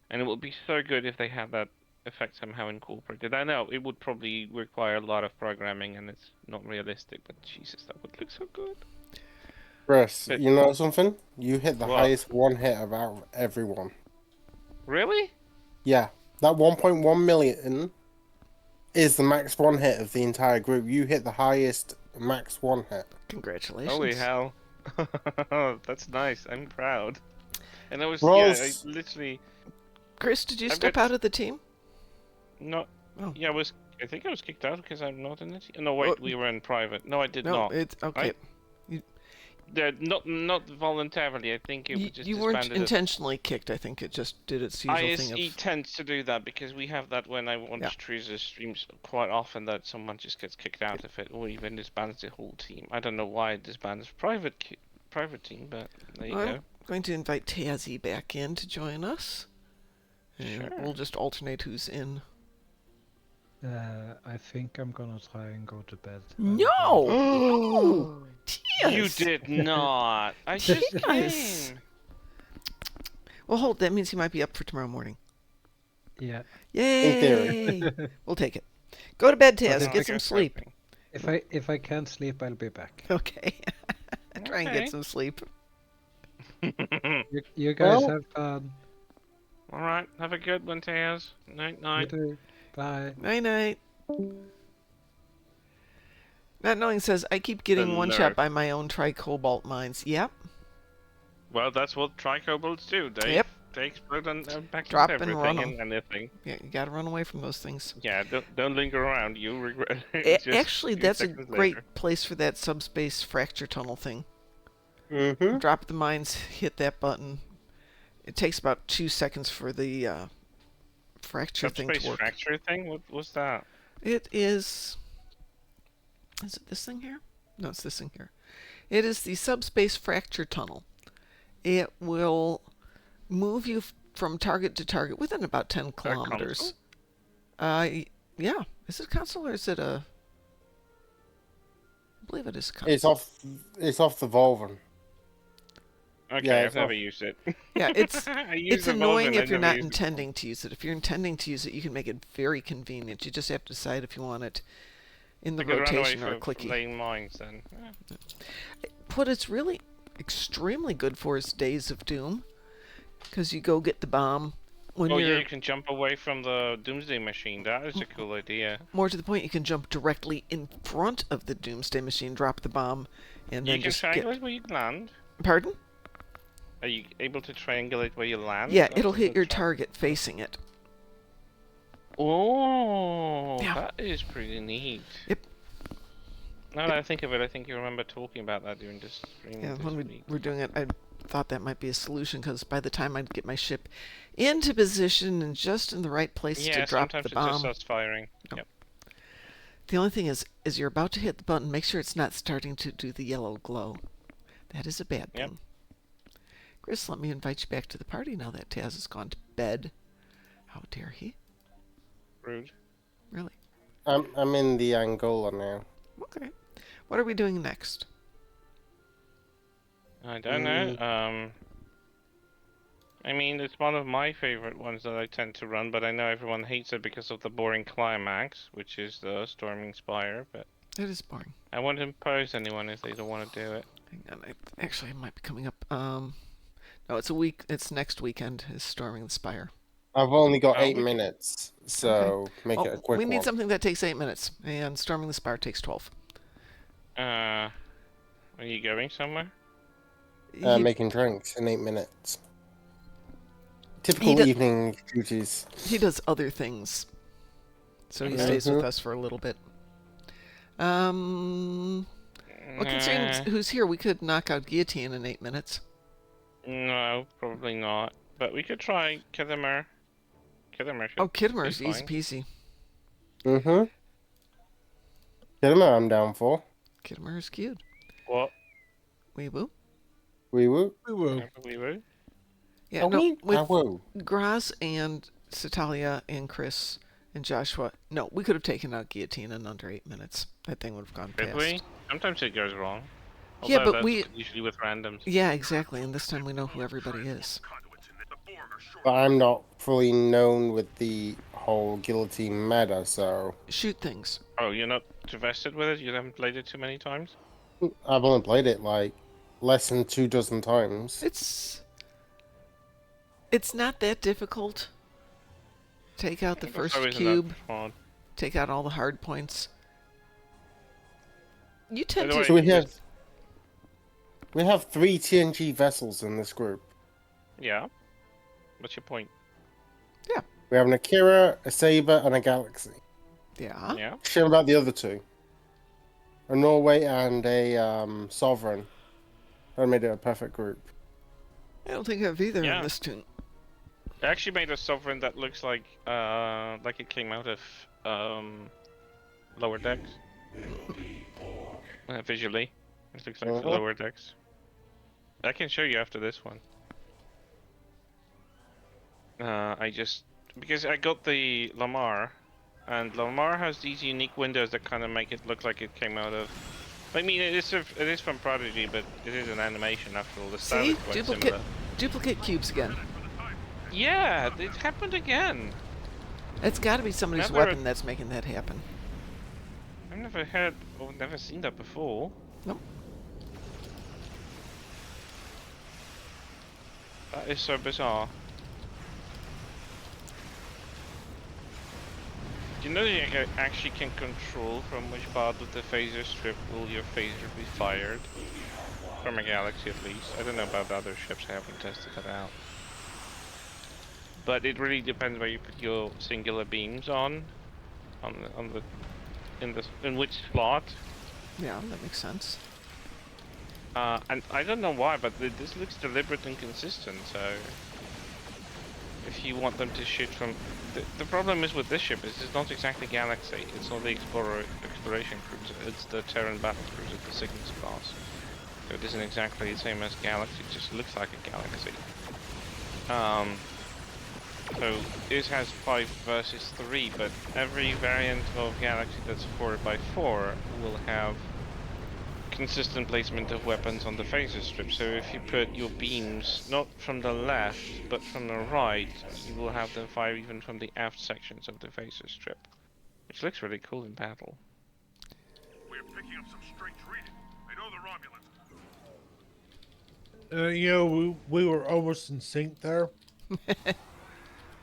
And it would be so good if they had that effect somehow incorporated. I know it would probably require a lot of programming and it's not realistic, but Jesus, that would look so good. Chris, But you know something? You hit the what? highest one hit of out everyone. Really? Yeah, that 1.1 million is the max one hit of the entire group. You hit the highest max one hit. Congratulations. Holy hell. That's nice. I'm proud. And I was, Well, yeah, I literally Chris, did you I step bet- out of the team? not. Oh. Yeah, I think I was kicked out because I'm not in it. No, wait, Oh. we were in private. No, I did No, not. it's okay. Not voluntarily. I think it was just You weren't disbanded. intentionally kicked. I think it just did its usual thing ISE of. tends to do that because we have that when I watch Yeah. Teresa's streams quite often that someone just gets kicked out of it or even disbands the whole team. I don't know why it disbands private team, but there you I'm go. going to invite Tazzy back in to join us. And Sure. we'll just alternate who's in. I think I'm gonna try and go to bed. No! No! You Taz! did not. I just Yes. came. Well, hold. That means he might be up for tomorrow morning. Yeah. Yay! theory. We'll take it. Go to bed, But Taz. if Get some sleep. If I can't sleep, I'll be back. Okay. Try and Okay. get some sleep. You guys Well- have fun. All right. Have a good one, Taz. Night, You night. too. Bye. Night night. Not knowing says, I keep getting The one nerve. shot by my own tri-cobalt mines. Yep. Well, that's what tricobalts do. They explode and back Drop into and everything run 'em. and anything. Yeah, you gotta run away from those things. Yeah, don't linger around. You'll regret it. Just Actually, few that's a seconds great later. place for that subspace fracture tunnel thing. Mm-hmm. Drop the mines, hit that button. It takes about 2 seconds for the fracture thing Subspace to work. fracture thing? What was that? It is. Is it this thing here? No, it's this thing here. It is the subspace fracture tunnel. It will move you from target to target within about 10 kilometers. Yeah. Is it a console or is it a? I believe it is a console. It's off the Volvan. Okay, Yeah, I've it's never off- used it. Yeah, it's I use it's the annoying Vulcan, I if you're never not used it. intending to use it. If you're intending to use it, you can make it very convenient. You just have to decide if you want it in the I could run away rotation or for clicky. laying mines then. Yeah. What it's really extremely good for is Days of Doom, because you go get the bomb when Oh you're yeah, you can jump away from the Doomsday Machine. That is a cool idea. more to the point. You can jump directly in front of the Doomsday Machine, drop the bomb, and You then can just get. triangulate where you land. Pardon? Are you able to triangulate where you land? Yeah, That's it'll a hit good your try. target facing it. Oh, Yeah. that is pretty neat. Yep. Now that I think of it, I think you remember talking about that during this stream. Yeah, this when we week. were doing it, I thought that might be a solution because by the time I'd get my ship into position and just in the right place Yeah, to drop sometimes the it just bomb, starts firing. No. Yep. the only thing is you're about to hit the button, make sure it's not starting to do the yellow glow. That is a bad Yep. thing. Chris, let me invite you back to the party now that Taz has gone to bed. How dare he? Rude. Really? I'm in the Angola now. Okay. What are we doing next? I don't know. I mean, it's one of my favorite ones that I tend to run, but I know everyone hates it because of the boring climax, which is the Storming Spire, but It is boring. I won't impose anyone if they don't want to do it. Hang on, actually, it might be coming up. No, it's a week. It's next weekend. Is Storming the Spire. I've only got Oh, 8 we can- minutes, so make it a Well, quick we need one. something that takes 8 minutes, and Storming the Spire takes 12. Are you going somewhere? He, Making drinks in 8 minutes. Typical do- evening duties. he does other things, so he Okay. stays with Mhm. us for a little bit. Well, considering Nah, who's here, we could knock out Guillotine in 8 minutes. no, probably not. But we could try Kittimer. Kittimer should Oh, Kittimer's be easy fine. peasy. Mm-hmm. Get him I'm down for. Kittimer is cute. What? Wee woo. Wee woo. Whatever we would. Yeah, A no, wee, with a woo. Graz and Satalia and Chris and Joshua. No, we could have taken out Guillotine in under 8 minutes. That thing would have gone Did past. we? Sometimes it goes wrong. Yeah, Although but that's usually with randoms. Yeah, exactly. And this time we know who everybody is. But I'm not fully known with the whole guillotine meta, so Shoot things. Oh, you're not too vested with it? You haven't played it too many times? I've only played it like less than 24 times. It's not that difficult. Take out the That's first always cube. enough fun. Take out all the hard points. You tend By the to. way, So we have 3 TNG vessels in this group. Yeah. What's your point? We have an Akira, a Saber, and a Galaxy. Yeah. Yeah. Shame about the other 2. A Norway and a Sovereign. That made it a perfect group. I don't think I have either Yeah. in this tune. I actually made a sovereign that looks like it came out of lower decks. Visually, it looks like the Uh-huh. lower decks. I can show you after this one. Because I got the Lamar, and Lamar has these unique windows that kind of make it look like it came out of. I mean, it is from Prodigy, but it is an animation after all. The style See? is quite similar. Duplicate cubes again. Yeah, it happened again. It's got to be somebody's Never- weapon that's making that happen. I've never heard or never seen that before. Nope. That is so bizarre. Do you know that you actually can control from which part of the phaser strip will your phaser be fired? From a galaxy at least. I don't know about the other ships, I haven't tested that out. But it really depends where you put your singular beams in which slot. Yeah, that makes sense. And I don't know why, but this looks deliberate and consistent, so... If you want them to shoot from... The problem is with this ship is it's not exactly Galaxy, it's not the exploration cruiser, it's the Terran battle cruiser, the Cygnus class. So it isn't exactly the same as Galaxy, it just looks like a Galaxy. So this has 5 versus 3, but every variant of Galaxy that's 4x4 will have consistent placement of weapons on the phaser strip. So if you put your beams not from the left but from the right, you will have them fire even from the aft sections of the phaser strip, which looks really cool in battle. We're picking up some strange reading. I know the Romulans. We were almost in sync there.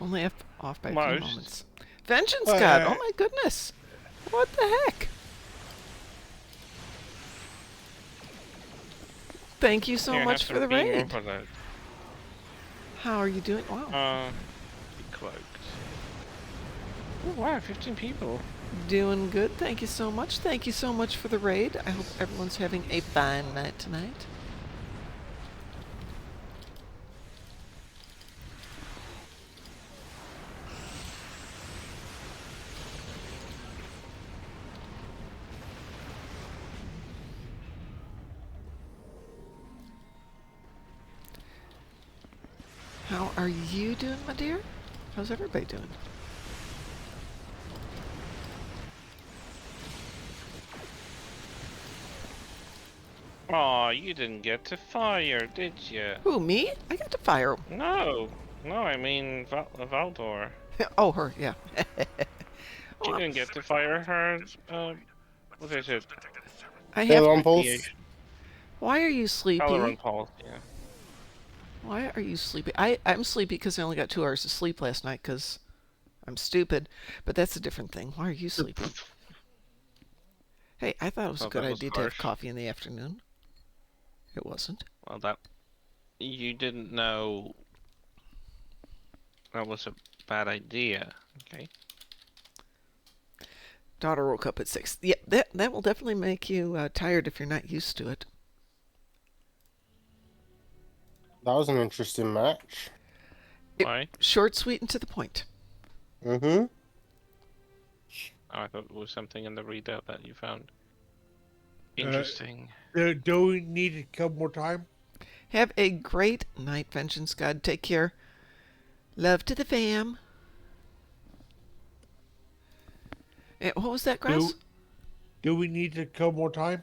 Only off by a few Most. moments. Vengeance God! Oh my goodness! What the heck? Thank you so Here, much have for the some beam raid. overload. How are you doing? Wow. Be cloaked. Oh wow, 15 people. Doing good. Thank you so much. Thank you so much for the raid. I hope everyone's having a fine night tonight. How are you doing, my dear? How's everybody doing? Aw, you didn't get to fire, did you? Who, me? I got to fire. No. No, I mean Valdor. Oh, her, yeah. She Oh, didn't get to fire her, what is it? I have. Tail on pulse. Radiation. Why are you sleepy? Tolerant pulse, yeah. Why are you sleepy? I'm sleepy because I only got 2 hours of sleep last night because I'm stupid. But that's a different thing. Why are you sleepy? Hey, I thought it was a Well, good that was idea to have harsh. coffee in the afternoon. It wasn't. Well, that... You didn't know that was a bad idea, okay? Daughter woke up at 6. Yeah, that will definitely make you tired if you're not used to it. That was an interesting match. Why? Short, sweet, and to the point. Mm-hmm. Oh, I thought it was something in the readout that you found interesting. Do we need a couple more time? Have a great night, Vengeance God. Take care. Love to the fam. What was that, Grass? Do we need a couple more time?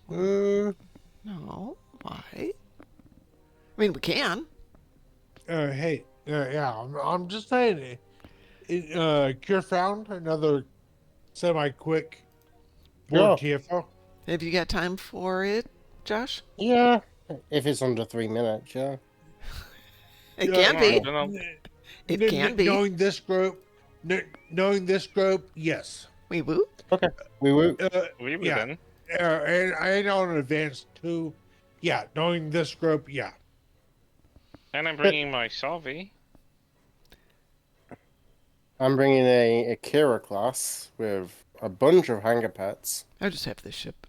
No. Why? I mean, we can. Hey, yeah, I'm just saying. Cure found another semi-quick board Sure. TFO. Have you got time for it, Josh? Yeah. If it's under 3 minutes, yeah. It Yeah, can I be. don't know. It can be. Knowing this group, yes. Wee woo. Okay. We will. We were Yeah. then. And I know in advance too. Yeah, knowing this group, yeah. And I'm bringing my Salvi. I'm bringing a Kira class with a bunch of hanger pets. I just have this ship.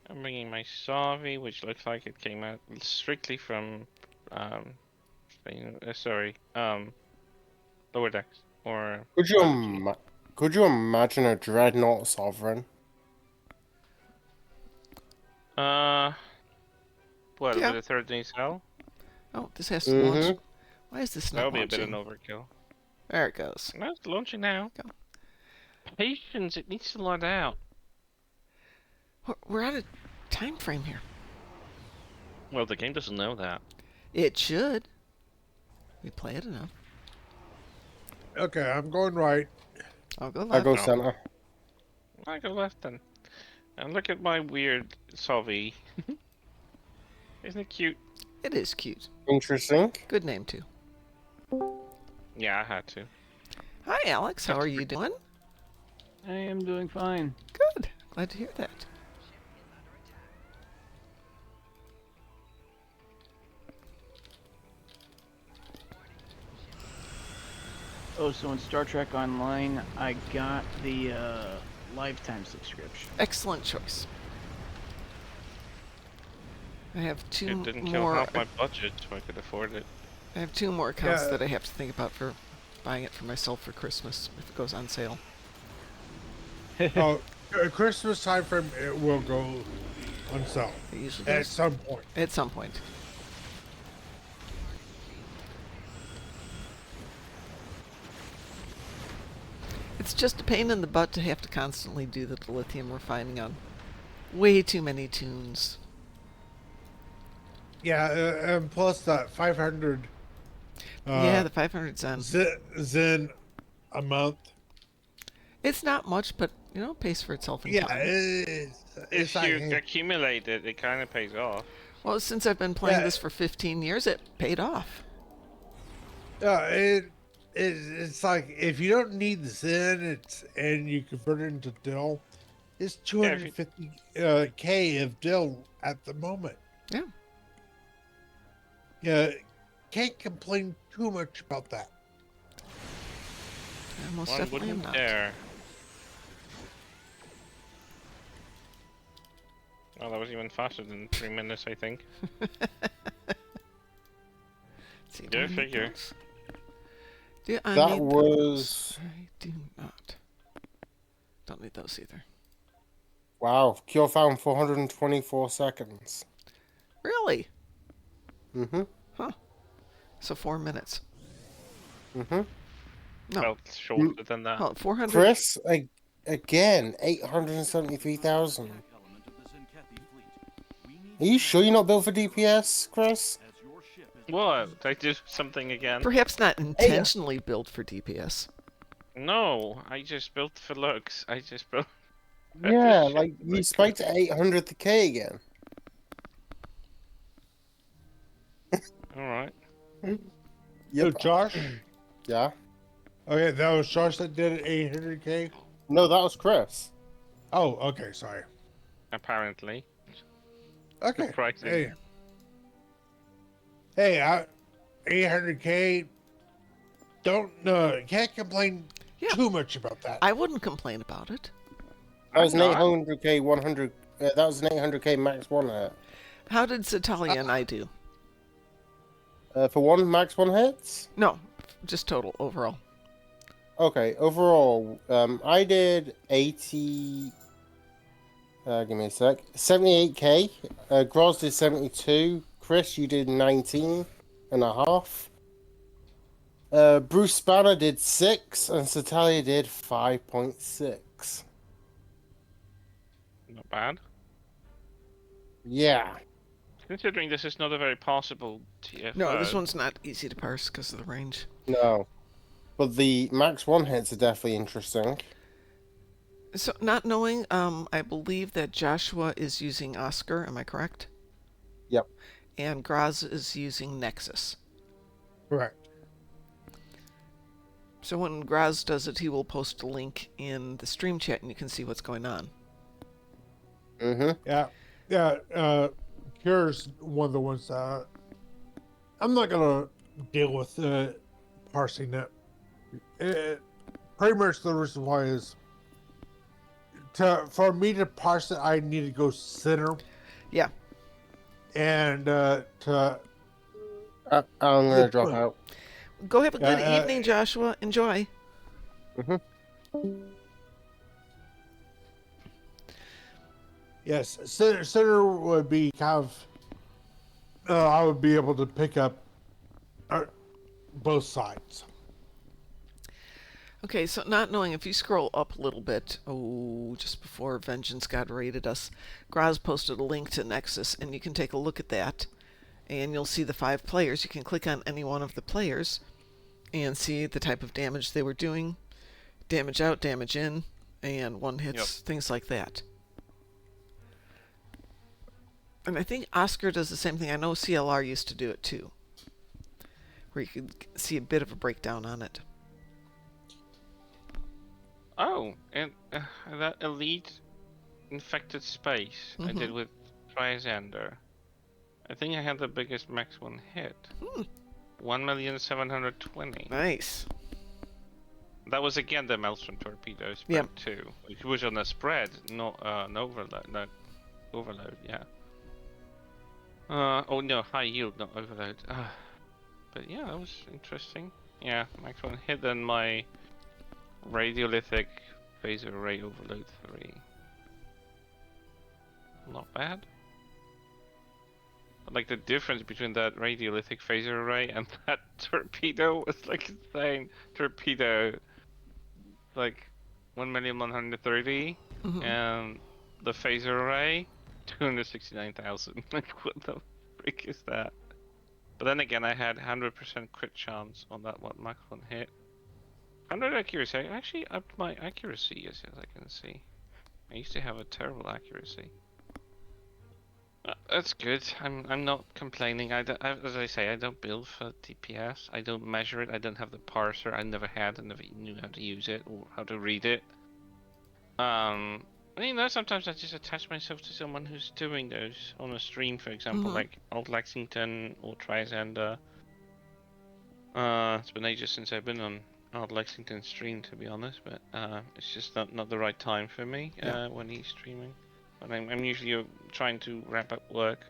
I'm bringing my Salvi, which looks like it came out strictly from, Lower Decks. Or... Could you imagine a Dreadnought Sovereign? What, Yeah. with a third nacelle? Oh, this has to launch. Mm-hmm. Why is this That not would be a bit of launching? an overkill. There it goes. No, it's launching now. Go. Patience, it needs to load out. We're out of time frame here. Well, the game doesn't know that. It should. We play it enough. Okay, I'm going right. I'll go I left. go center. I go left then. And look at my weird Salvi. Isn't it cute? It is cute. Interesting. Good name, too. Yeah, I had to. Hi, Alex. How are you doing? I am doing fine. Good. Glad to hear that. Oh, so in Star Trek Online, I got the lifetime subscription. Excellent choice. I have two It didn't kill more. half my budget, so I could afford it. I have 2 more accounts Yeah. that I have to think about for buying it for myself for Christmas if it goes on sale. Oh, Christmas time frame, it will go on sale It usually at does. some point. At some point. It's just a pain in the butt to have to constantly do the lithium refining on way too many tunes. Yeah, and plus that 500 Yeah, the 500 Zen. Zen a month. It's not much, but, it pays for itself in Yeah, time. it's If like, you accumulate it, it kind of pays off. Well, since I've been playing Yeah. this for 15 years, it paid off. it's like if you don't need the Zen, and you convert it into dill, it's 250 K of dill at the moment. Yeah. Yeah, can't complain too much about that. I most One definitely am wouldn't not. dare. Well, that was even faster than 3 minutes, I think. See, Go do I need figure. those? Do I That need was- those? I do not. Don't need those either. Wow. Cure found 424 seconds. Really? Mm-hmm. So 4 minutes. Mm-hmm. No. Felt shorter than that. Oh, 400. Chris, again, 873,000. Are you sure you're not built for DPS, Chris? What? Did I do something again? Perhaps not intentionally built for DPS. No, I just built for looks. I just built. Yeah, like you spiked to 800k again. Alright. So, Yep. Josh? Yeah. Okay, that was Josh that did it 800k? No, that was Chris. Oh, okay, sorry. Apparently. Okay. Surprising. Hey, 800k. Can't complain too much about that. I wouldn't complain about it. That was an I'm not. 800k 100. That was an 800k max one hit. How did Zatalia and I do? For one max one hits. No, just total overall. Okay, overall, I did 80. Give me a sec. 78k. Groz did 72. Chris, you did 19 and a half. Bruce Banner did 6, and Satalia did 5.6. Not bad. Yeah. Considering this is not a very possible TFO. No, this one's not easy to parse because of the range. No. But the max one hits are definitely interesting. So, not knowing, I believe that Joshua is using Oscar, am I correct? Yep. And Graz is using Nexus. Correct. So when Graz does it, he will post a link in the stream chat and you can see what's going on. Mm-hmm. Yeah. Here's one of the ones that I'm not gonna deal with parsing it. Pretty much the reason why is for me to parse it, I need to go center. Yeah. And to I'm gonna drop out. Go have a good evening, Joshua. Enjoy. Mm-hmm. Yes, center would be kind of. I would be able to pick up both sides. Okay, so not knowing, if you scroll up a little bit, just before Vengeance God raided us, Graz posted a link to Nexus, and you can take a look at that, and you'll see the 5 players. You can click on any one of the players and see the type of damage they were doing, damage out, damage in, and one hits, things like that. And I think Oscar does the same thing. I know CLR used to do it too, where you could see a bit of a breakdown on it. Oh, and that elite infected space I did with Trisander. I think I had the biggest max one hit. 1,720,000. Nice. That was again the Maelstrom torpedo spread too, which was on a spread, not an overload. Not overload, yeah. Oh no, high yield, not overload. But yeah, that was interesting. Yeah, max one hit, then my radiolithic phaser array overload 3. Not bad. But like the difference between that radiolithic phaser array and that torpedo was like insane. Torpedo, like 1,130,000, and the phaser array 269,000. Like what the frick is that? But then again, I had 100% crit chance on that one max one hit. 100 accuracy. I actually upped my accuracy, as I can see. I used to have a terrible accuracy. That's good. I'm not complaining. As I say, I don't build for DPS. I don't measure it. I don't have the parser. I never had. I never knew how to use it or how to read it. You know, sometimes I just attach myself to someone who's doing those on a stream, for example, like Old Lexington or Trisander. It's been ages since I've been on Old Lexington stream, to be honest, but it's just not the right time for me when he's streaming. But I'm usually trying to wrap up work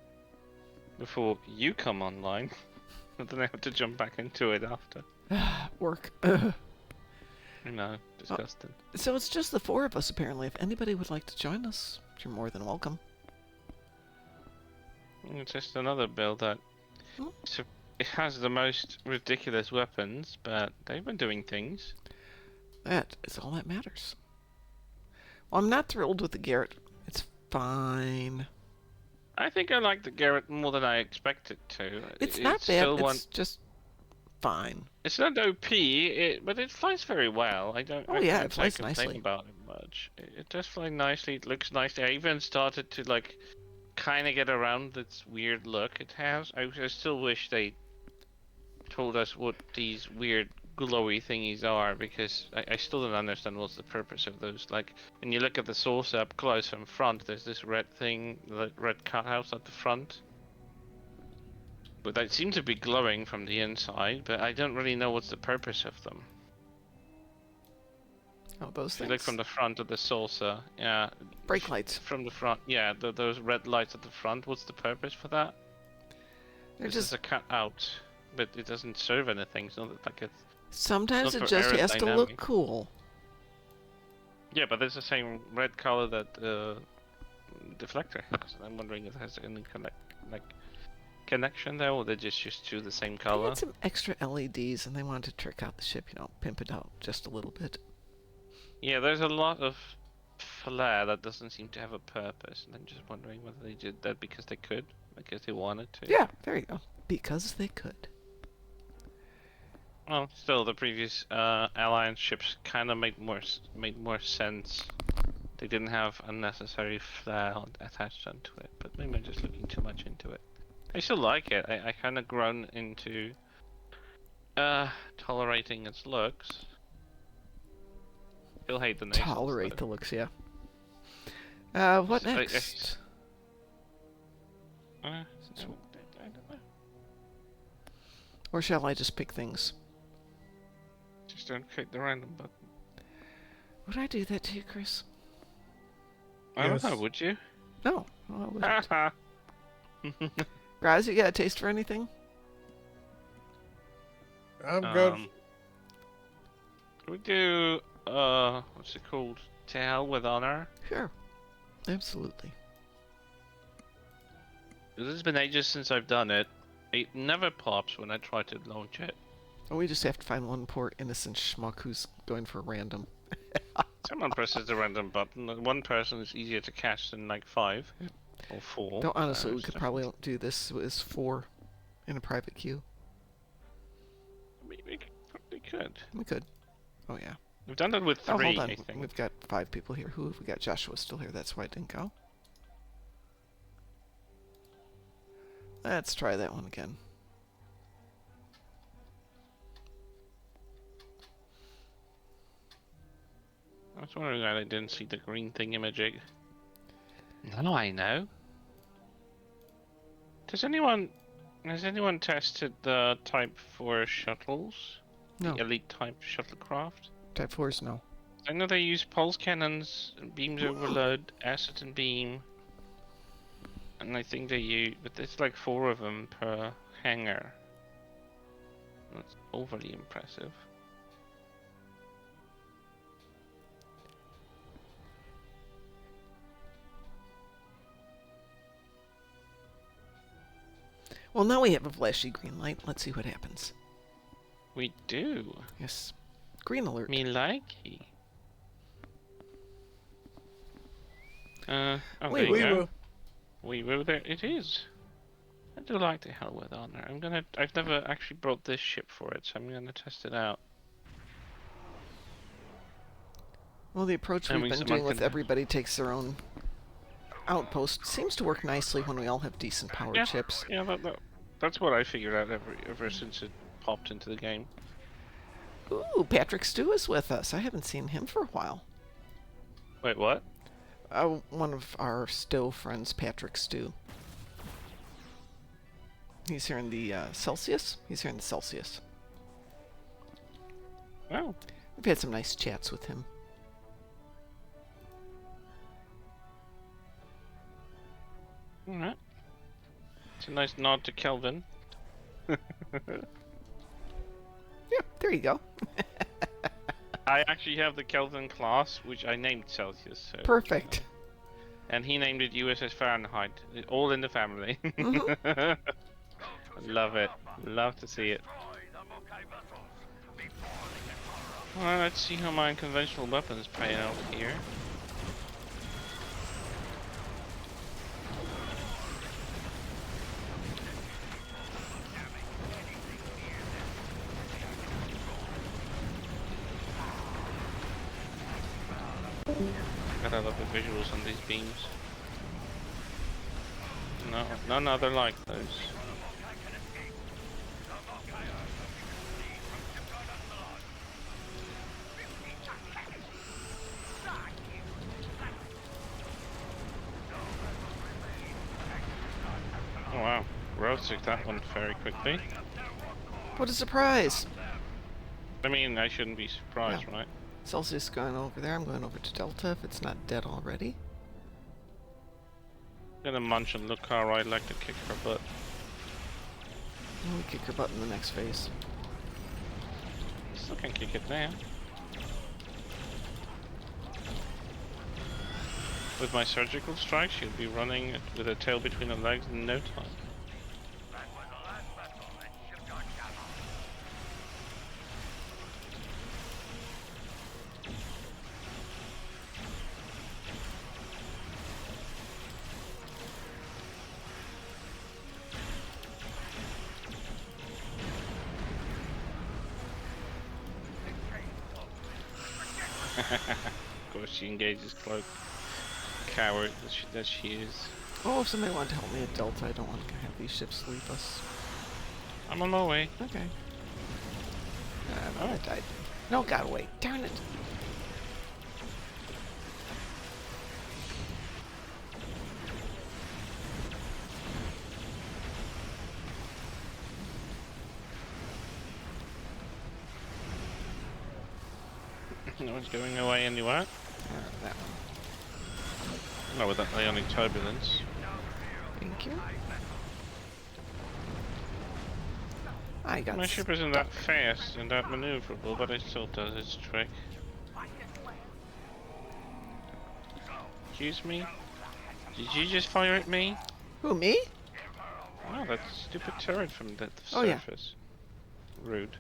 before you come online, and then I have to jump back into it after. Work. You know, disgusting. So it's just the 4 of us, apparently. If anybody would like to join us, you're more than welcome. It's just another build that it has the most ridiculous weapons, but they've been doing things. That is all that matters. Well, I'm not thrilled with the Garrett. It's fine. I think I like the Garrett more than I expected to. It's not bad. Still It's just fine. It's not OP, but it flies very well. I don't. Oh I yeah, can't it say flies complain nicely. about it much. It does fly nicely. It looks nice. I even started to like, kind of get around this weird look it has. I still wish they told us what these weird glowy thingies are, because I still don't understand what's the purpose of those. Like, when you look at the source up close from front, there's this red thing, the red cutouts at the front. But they seem to be glowing from the inside, but I don't really know what's the purpose of them. Oh, those If you things. look from the front of the saucer, yeah. Brake lights. From the front, yeah, those red lights at the front, what's the purpose for that? They're This just. is a cutout, but it doesn't serve anything. It's not like it's... Sometimes not it for just has to look aerodynamic. cool. Yeah, but it's the same red color that deflector has. I'm wondering if it has any connection there, or they're just used to the same They color. had some extra LEDs and they wanted to trick out the ship, pimp it out just a little bit. Yeah, there's a lot of flair that doesn't seem to have a purpose, and I'm just wondering whether they did that because they could, because they wanted to. Yeah, there you go. Because they could. Well, still, the previous Alliance ships kind of made more sense. They didn't have unnecessary flair attached onto it, but maybe I'm just looking too much into it. I still like it. I kind of grown into tolerating its looks. Still hate the nasals, Tolerate though. the looks, yeah. What next? I don't know. Or shall I just pick things? Just don't click the random button. Would I do that to you, Chris? I don't Yes. know, would you? No. Well, I wouldn't. Haha. Raz, you got a taste for anything? I'm good. Can we do, what's it called? To Hell with Honor? Sure. Absolutely. It's been ages since I've done it. It never pops when I try to launch it. Well, we just have to find one poor innocent schmuck who's going for random. Someone presses the random button. One person is easier to catch than like 5 or 4. No, honestly, so we it's could probably do this as 4 in a private queue. We probably could. We could. Oh, yeah. We've done that with 3, Oh, hold on. I think. We've got 5 people here. Who have we got? Joshua still here. That's why I didn't go. Let's try that one again. I was wondering why I didn't see the green thingamajig. Now I know. Has anyone tested the Type 4 shuttles? No. The Elite Type shuttlecraft? Type 4s, no. I know they use pulse cannons, beams overload, acid and beam. And I think they use, but there's like 4 of them per hangar. That's overly impressive. Well, now we have a flashy green light. Let's see what happens. We do. Yes. Green alert. Me likey. Oh, We there you We go. will. We will. There it is. I do like the Hell with Honor. I've never actually brought this ship for it, so I'm gonna test it out. Well, the approach And we've been someone doing with can- everybody takes their own outpost seems to work nicely when we all have decent powered Yeah. ships. Yeah, that's what I figured out ever since it popped into the game. Ooh, Patrick Stew is with us. I haven't seen him for a while. Wait, what? One of our Stowe friends, Patrick Stew. He's here in the Celsius. He's here in the Celsius. Oh, We've had some nice chats with him. alright. It's a nice nod to Kelvin. Yeah, there you go. I actually have the Kelvin class, which I named Celsius. So, Perfect. and he named it USS Fahrenheit. All in the family. Mhm. Love it. Love to see it. Well, let's see how my unconventional weapons pay out here. God, I love the visuals on these beams. No, none other like those. Oh wow, Rose took that one very quickly. What a surprise! I mean, I shouldn't be surprised, right? Celsius going over there. I'm going over to Delta if it's not dead already. Gonna munch and look how I'd like to kick her butt. We kick her butt in the next phase. Still can kick it now. With my surgical strike, she'll be running with her tail between her legs in no time. Of course, she engages Cloak. Coward that she is. Oh, if somebody wanted to help me at Delta, I don't want to have these ships leave us. I'm on my way. Okay. I died. No, got away. Darn it. No one's going away anywhere. That one. No, with that ionic turbulence. Thank you. I got My ship isn't that fast and that maneuverable, but it still does its trick. Excuse me? Did you just fire at me? Who, me? Oh, that stupid turret from the Oh, yeah. surface. Rude.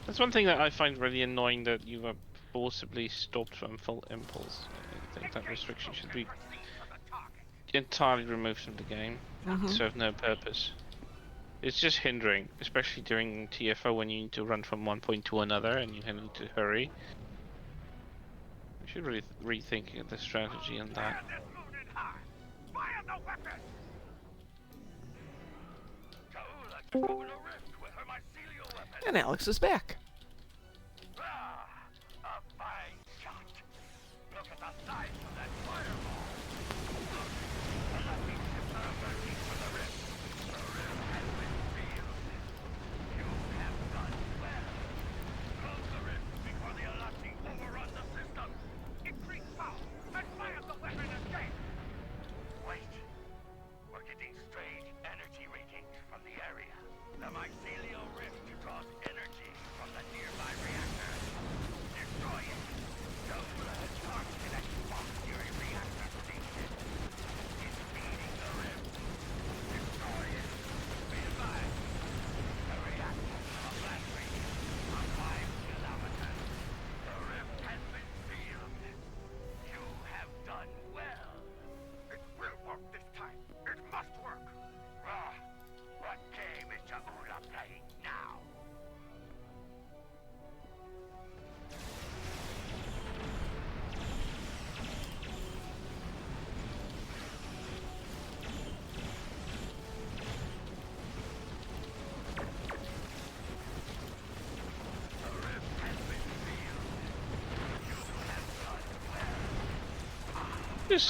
That's one thing that I find really annoying, that you are forcibly stopped from full impulse. I think that restriction should be entirely removed from the game. Serve no purpose. It's just hindering, especially during TFO when you need to run from one point to another and you need to hurry. We should really rethink the strategy on that. And Alex is back.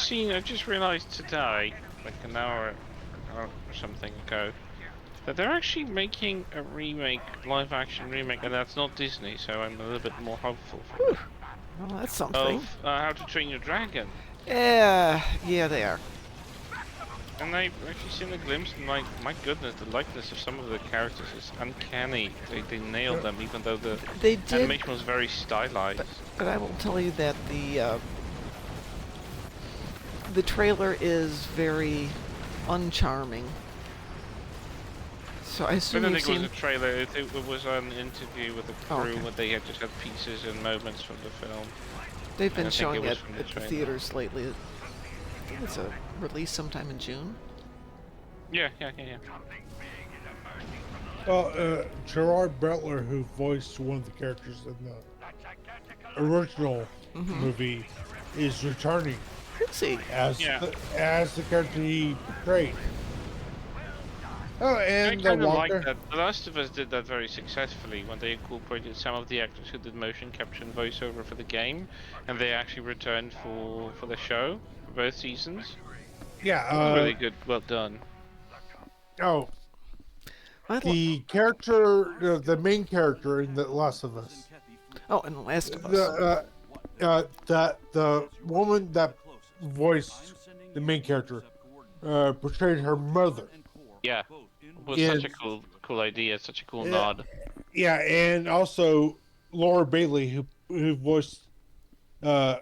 I just realized today, like an hour or something ago, that they're actually making a remake, live-action remake, and that's not Disney, so I'm a little bit more hopeful for it. Well, that's something. Of How to Train Your Dragon. Yeah, they are. And I've actually seen a glimpse, and like, my goodness, the likeness of some of the characters is uncanny. They nailed them, even though the animation was very stylized. But I will tell you that the trailer is very uncharming. So I assume I don't you've think it seen... was a trailer, it was an interview with the crew where they had just had pieces and moments from the film. They've been showing it the at the theaters lately. I think it's a release sometime in June. Yeah. Gerard Butler, who voiced one of the characters in the original movie, is returning Is he? Yeah. as the character he portrayed. Oh, I and the kind of like Walker. that. The Last of Us did that very successfully when they incorporated some of the actors who did motion capture and voiceover for the game, and they actually returned for the show for both seasons. Yeah. It was really good, well done. Oh, I li- the character, the main character in The Last of Us, oh, and The Last of Us. the woman that voiced the main character portrayed her mother. Yeah, it was such a In, cool idea, such a cool yeah, nod. yeah, and also Laura Bailey, who voiced uh,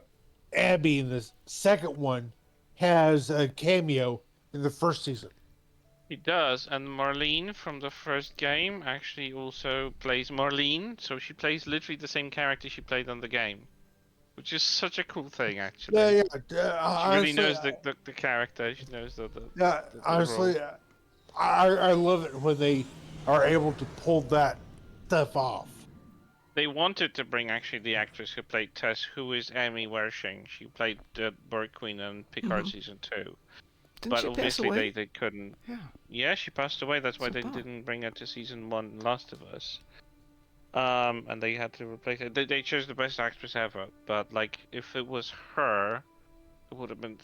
Abby in the second one, has a cameo in the first season. He does, and Marlene from the first game actually also plays Marlene, so she plays literally the same character she played on the game, which is such a cool thing, Yeah, actually. yeah. She really Honestly, knows the character. She knows yeah, the role. honestly, I love it when they are able to pull that stuff off. They wanted to bring actually the actress who played Tess, who is Amy Wershing. She played Bird Queen in Picard Mhm. season 2. Didn't But she pass obviously away? they couldn't. Yeah. Yeah, she passed away. That's why So they bad. didn't bring her to season 1 Last of Us. And they had to replace it. They chose the best actress ever. But like, if it was her, it would have been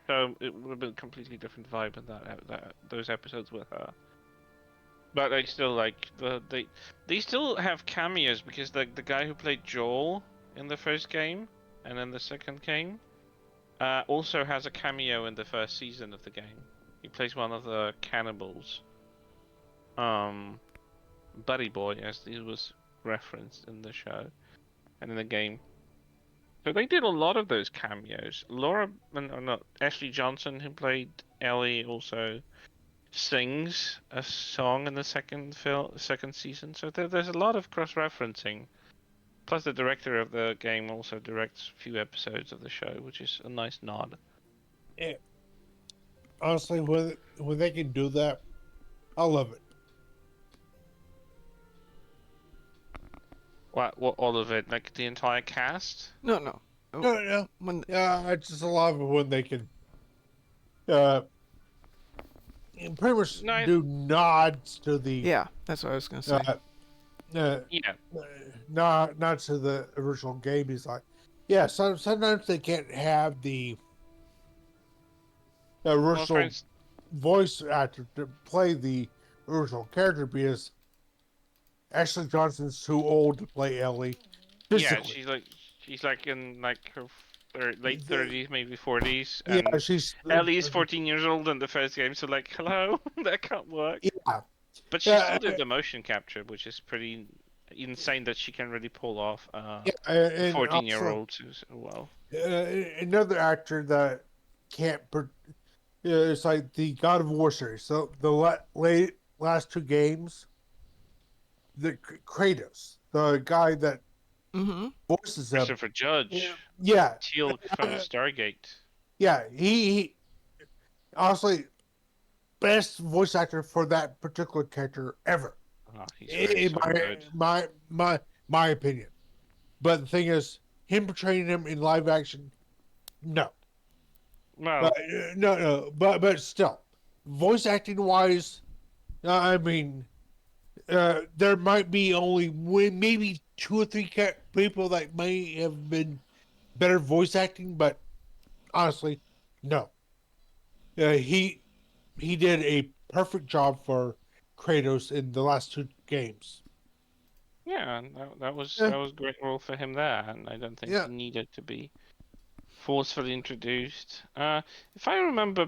so. It would have been a completely different vibe in those episodes with her. But they still like they still have cameos because the guy who played Joel in the first game and in the second game also has a cameo in the first season of the game. He plays one of the cannibals. Buddy Boy, as he was referenced in the show and in the game. So they did a lot of those cameos. Laura, not Ashley Johnson, who played Ellie, also sings a song in the second season. So there's a lot of cross-referencing. Plus, the director of the game also directs a few episodes of the show, which is a nice nod. Yeah. Honestly, when they can do that, I love it. What all of it? Like the entire cast? No, no. Oh, No, no, when yeah, I just love it when they can uh, pretty much No, do nods to the yeah, that's what I was gonna say. uh, yeah. not to the original game. He's like, yeah, sometimes they can't have the Well, original friends, voice actor to play the original character because Ashley Johnson's too old to play Ellie yeah, physically. she's like in like her late 30s, maybe 40s, Yeah, and she's Ellie's 14 years old in the first game. So like, hello, that can't work. yeah, But she yeah, still did the motion capture, which is pretty insane that she can really pull off yeah, a and also 14-year-old so well. another actor that can't. It's like the God of War series. So the last two games, the Kratos, the guy that Mm-hmm. voices him. Christopher Judge, Yeah, Teal from Stargate. yeah. He honestly best voice actor for that particular character ever, Oh, he's in so good. my opinion. But the thing is, him portraying him in live action, no, Well, but still, voice acting wise, I mean, there might be only maybe two or three people that may have been better voice acting, but honestly, no. He did a perfect job for Kratos in the last two games. yeah, that was Yeah, a great role for him there, and I don't think yeah. he needed to be forcefully introduced. If I remember,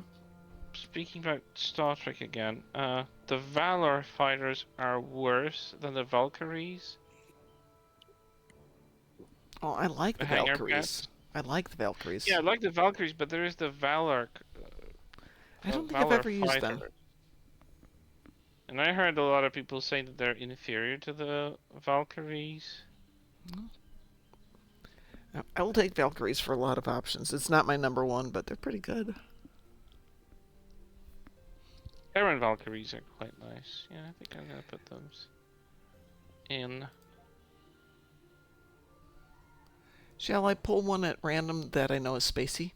speaking about Star Trek again, the Valor fighters are worse than the Valkyries. Oh, I like The the hangar Valkyries. pets. I like the Valkyries. Yeah, I like the Valkyries, but there is the I don't think I've Valor ever used them. fighter. And I heard a lot of people say that they're inferior to the Valkyries. I will take Valkyries for a lot of options. It's not my number one, but they're pretty good. Terran Valkyries are quite nice. Yeah, I think I'm gonna put those in. Shall I pull one at random that I know is spacey?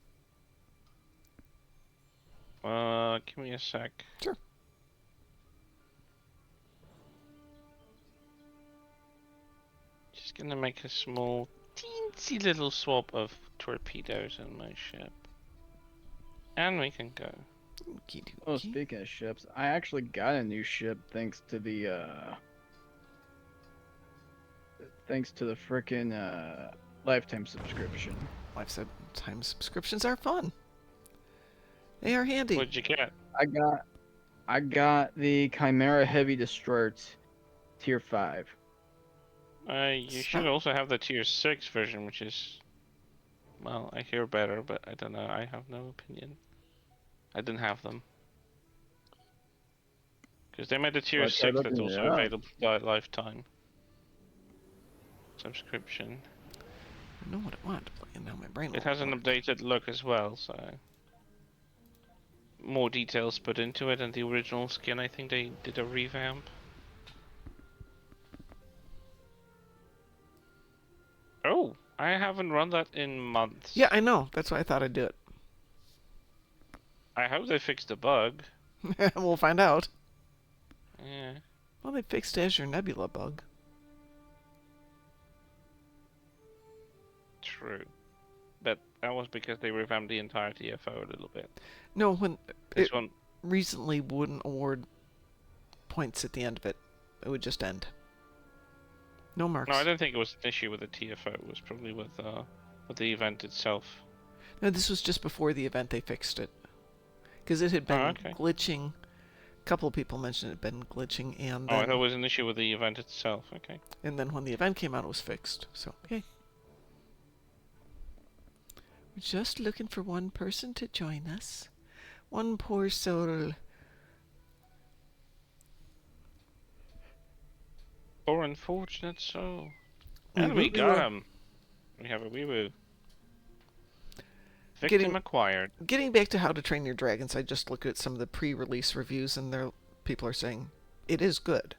Give me a sec. Sure. Just gonna make a small, teensy little swap of torpedoes in my ship. And we can go. Okie Oh, dokie. speaking of ships, I actually got a new ship thanks to the frickin' lifetime subscription. Lifetime subscriptions are fun. They are handy. What'd you get? I got the Chimera Heavy Destroyer Tier 5. You should also have the tier 6 version, which is, well, I hear better, but I don't know. I have no opinion. I didn't have them. Because they made a tier Well, I tried 6 that's looking it also up. available by lifetime subscription. I know what I want to play, and now my brain It won't has an work. updated look as well, so more details put into it, and the original skin, I think they did a revamp. Oh, I haven't run that in months. Yeah, I know. That's why I thought I'd do it. I hope they fixed the bug. We'll find out. Yeah. Well, they fixed Azure Nebula bug. True. But that was because they revamped the entire TFO a little bit. No, when This it one, recently wouldn't award points at the end of it. It would just end. No marks. no, I don't think it was an issue with the TFO. It was probably with the event itself. No, this was just before the event they fixed it. Because it had been okay. glitching. A couple of people mentioned it had been glitching, and Oh, I then, thought it was an issue with the event itself. Okay. and then when the event came out, it was fixed. So, okay. We're just looking for one person to join us. One poor soul. Poor unfortunate soul. We And will we be got well. him. We have a wee-woo. Victim Getting- acquired. Getting back to How to Train Your Dragons, I just looked at some of the pre-release reviews, and people are saying it is good.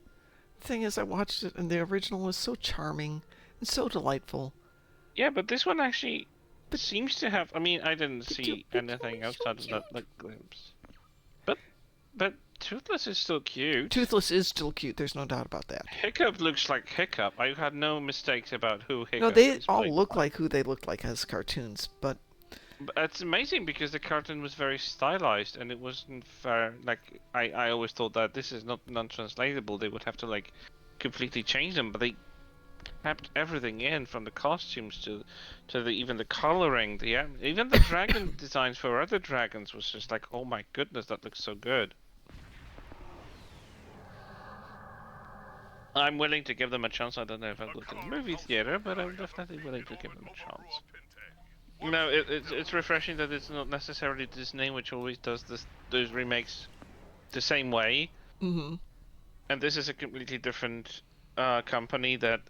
The thing is, I watched it, and the original was so charming and so delightful. Yeah, but this one actually But- seems to have. I mean, I didn't see anything outside of that glimpse. But Toothless is still cute. Toothless is still cute. There's no doubt about that. Hiccup looks like Hiccup. I had no mistakes about who Hiccup No, they is. all played look by. like who they looked like as cartoons, but But it's amazing because the cartoon was very stylized and it wasn't fair. Like I always thought that this is not non-translatable. They would have to like completely change them, but they kept everything in from the costumes to even the coloring. Even the dragon designs for other dragons was just like, oh my goodness, that looks so good. I'm willing to give them a chance. I don't know if I'll go to the movie theater, but I'm definitely willing to give them a chance. No, it's refreshing that it's not necessarily Disney, which always does those remakes the same way. mm-hmm. And this is a completely different company that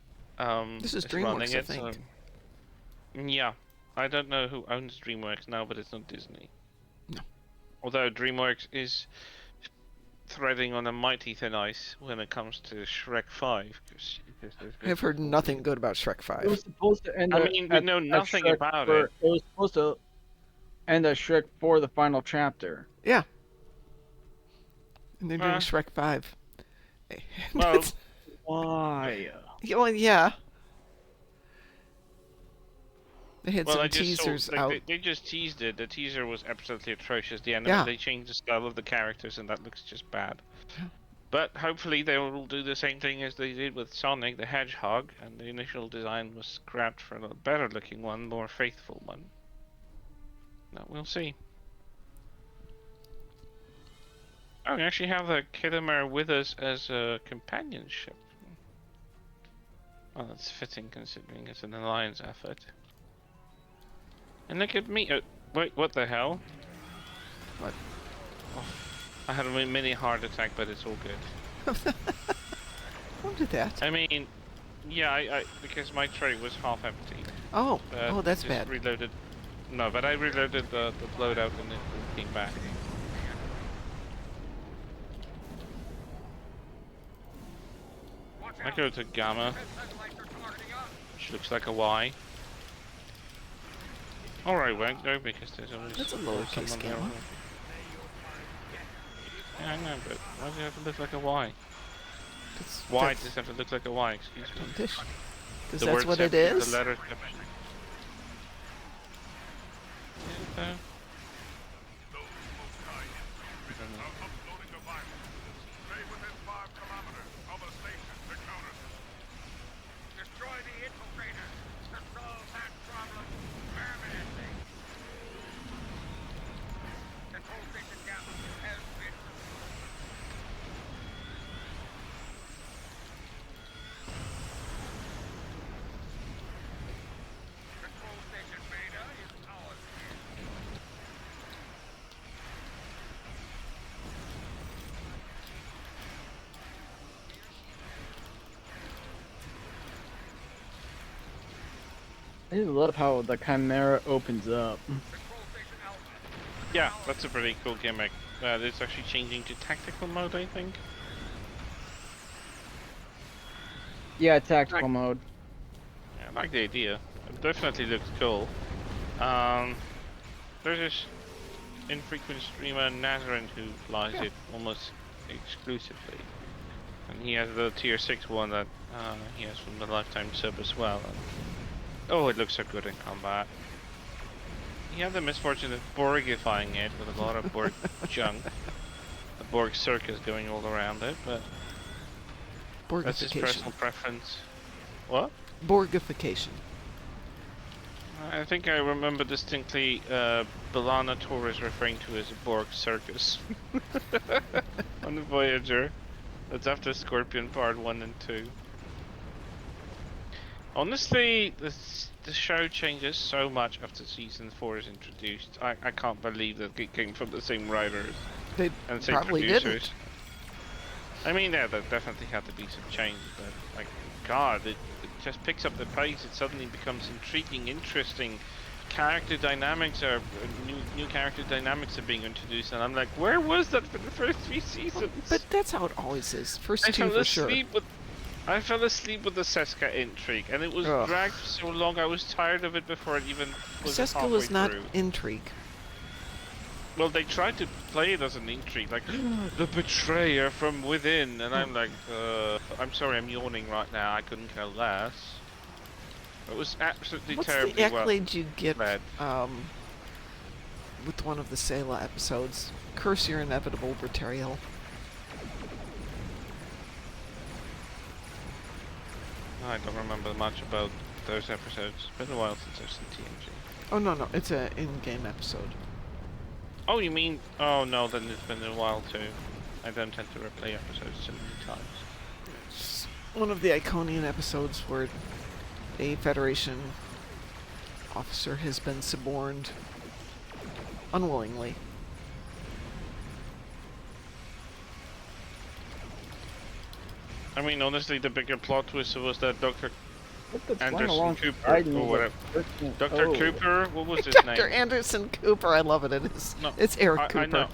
This is running DreamWorks, I it. think. So yeah, I don't know who owns DreamWorks now, but it's not Disney. No. Although DreamWorks is threading on a mighty thin ice when it comes to Shrek 5. I've heard nothing good about Shrek It 5. was supposed to end. I mean, we know nothing Shrek about for- it. It was supposed to end at Shrek 4, the final chapter. Yeah. And they're doing Uh, Shrek 5. well, That's- Why? yeah, well, yeah. They had Well, some I just saw, teasers like, out. they just teased it. The teaser was absolutely atrocious. The anime, Yeah. they changed the style of the characters, and that looks just bad. Yeah. But hopefully they will do the same thing as they did with Sonic the Hedgehog, and the initial design was scrapped for a better looking one, more faithful one. No, we'll see. Oh, we actually have the Khitomer with us as a companionship. Well, that's fitting considering it's an alliance effort. And look at me. Wait, what the hell? What? Oh, I had a mini heart attack, but it's all good. Don't do that. I mean, yeah, I because my tray was half empty. Oh, But oh, that's just bad. Reloaded. No, but I reloaded the loadout and it came back. I go to Gamma, which looks like a Y. Or I won't though, because there's always That's a lowercase someone there. gamma. Yeah, I know, but why does it have to look like a Y? That's, Why does it have to look like a Y? Excuse me. Because The that's word what it separate, is. The letter separate. Yeah, I don't know. Uploading the virus. Stay within 5 kilometers of a station to counter them. Destroy the infiltrators to solve that problem permanently. Control station Gamma has been Control station Beta is ours again. I just love how the Chimera opens up. Control station Alpha. Yeah, that's a pretty cool gimmick. It's actually changing to tactical mode, I think. Yeah, tactical mode. Yeah, I like the idea. It definitely looks cool. There's this infrequent streamer Nazarene who flies it almost exclusively, and he has the tier 6 one that he has from the lifetime sub as well. And, oh, it looks so good in combat. He had the misfortune of Borgifying it with a lot of Borg junk. The Borg circus going all around it, but that's his Borgification. personal preference. What? Borgification. I think I remember distinctly Balana Torres referring to as a Borg circus on the Voyager. That's after Scorpion Part 1 and 2. Honestly, the show changes so much after Season 4 is introduced. I can't believe that it came from the same writers They and same probably producers. didn't. I mean, yeah, there definitely had to be some changes, but like, God, it just picks up the pace. It suddenly becomes intriguing, interesting. Character dynamics are new character dynamics are being introduced, and I'm like, where was that for the first 3 seasons? But that's how it always is. First I two fell for sure. asleep with I fell asleep with the Seska intrigue, and it was Ugh. dragged for so long. I was tired of it before it even was Seska halfway was not through. intrigue. Well, they tried to play it as an intrigue, like the betrayer from within, and I'm like, I'm sorry, I'm yawning right now. I couldn't care less. It was absolutely What's terribly the accolade you get led. with one of the Sayla episodes? Curse your inevitable betrayal. I don't remember much about those episodes. It's been a while since I've seen TNG. Oh no, it's an in-game episode. Oh, you mean? Oh no, then it's been a while too. I don't tend to replay episodes so many times. It's one of the Iconian episodes where a Federation officer has been suborned unwillingly. I mean, honestly, the bigger plot twist was that Dr. What the Anderson Cooper, or whatever. Dr. Oh. Cooper? What was his Dr. name? Anderson Cooper, I love it. No, It's Eric I Cooper. know.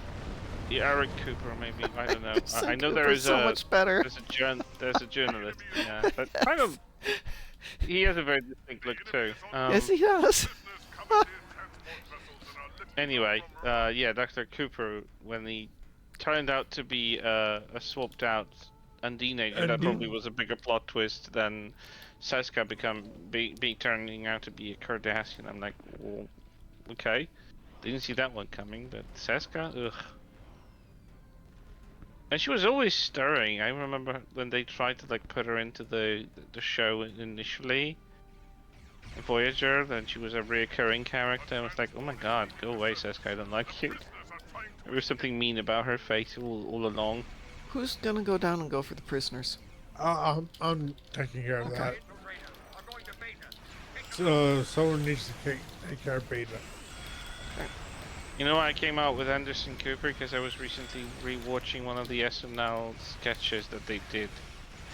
Yeah, Eric Cooper, maybe. I don't know. Anderson I know there Cooper's is so much better. there's a journalist. Yeah, but kind of. He has a very distinct look too. Yes, he does. Anyway, yeah, Dr. Cooper, when he turned out to be a swapped out Undine agent, that probably was a bigger plot twist than Seska be turning out to be a Cardassian. I'm like, well, okay, didn't see that one coming, but Seska, ugh. And she was always stirring. I remember when they tried to like put her into the show initially, Voyager, then she was a reoccurring character. I was like, oh my god, go away, Seska, I don't like you. There was something mean about her face all along. Who's gonna go down and go for the prisoners? I'm taking care of that. Infiltrators are going to Beta. So someone needs to take care of Beta. You know, I came out with Anderson Cooper because I was recently rewatching one of the SNL sketches that they did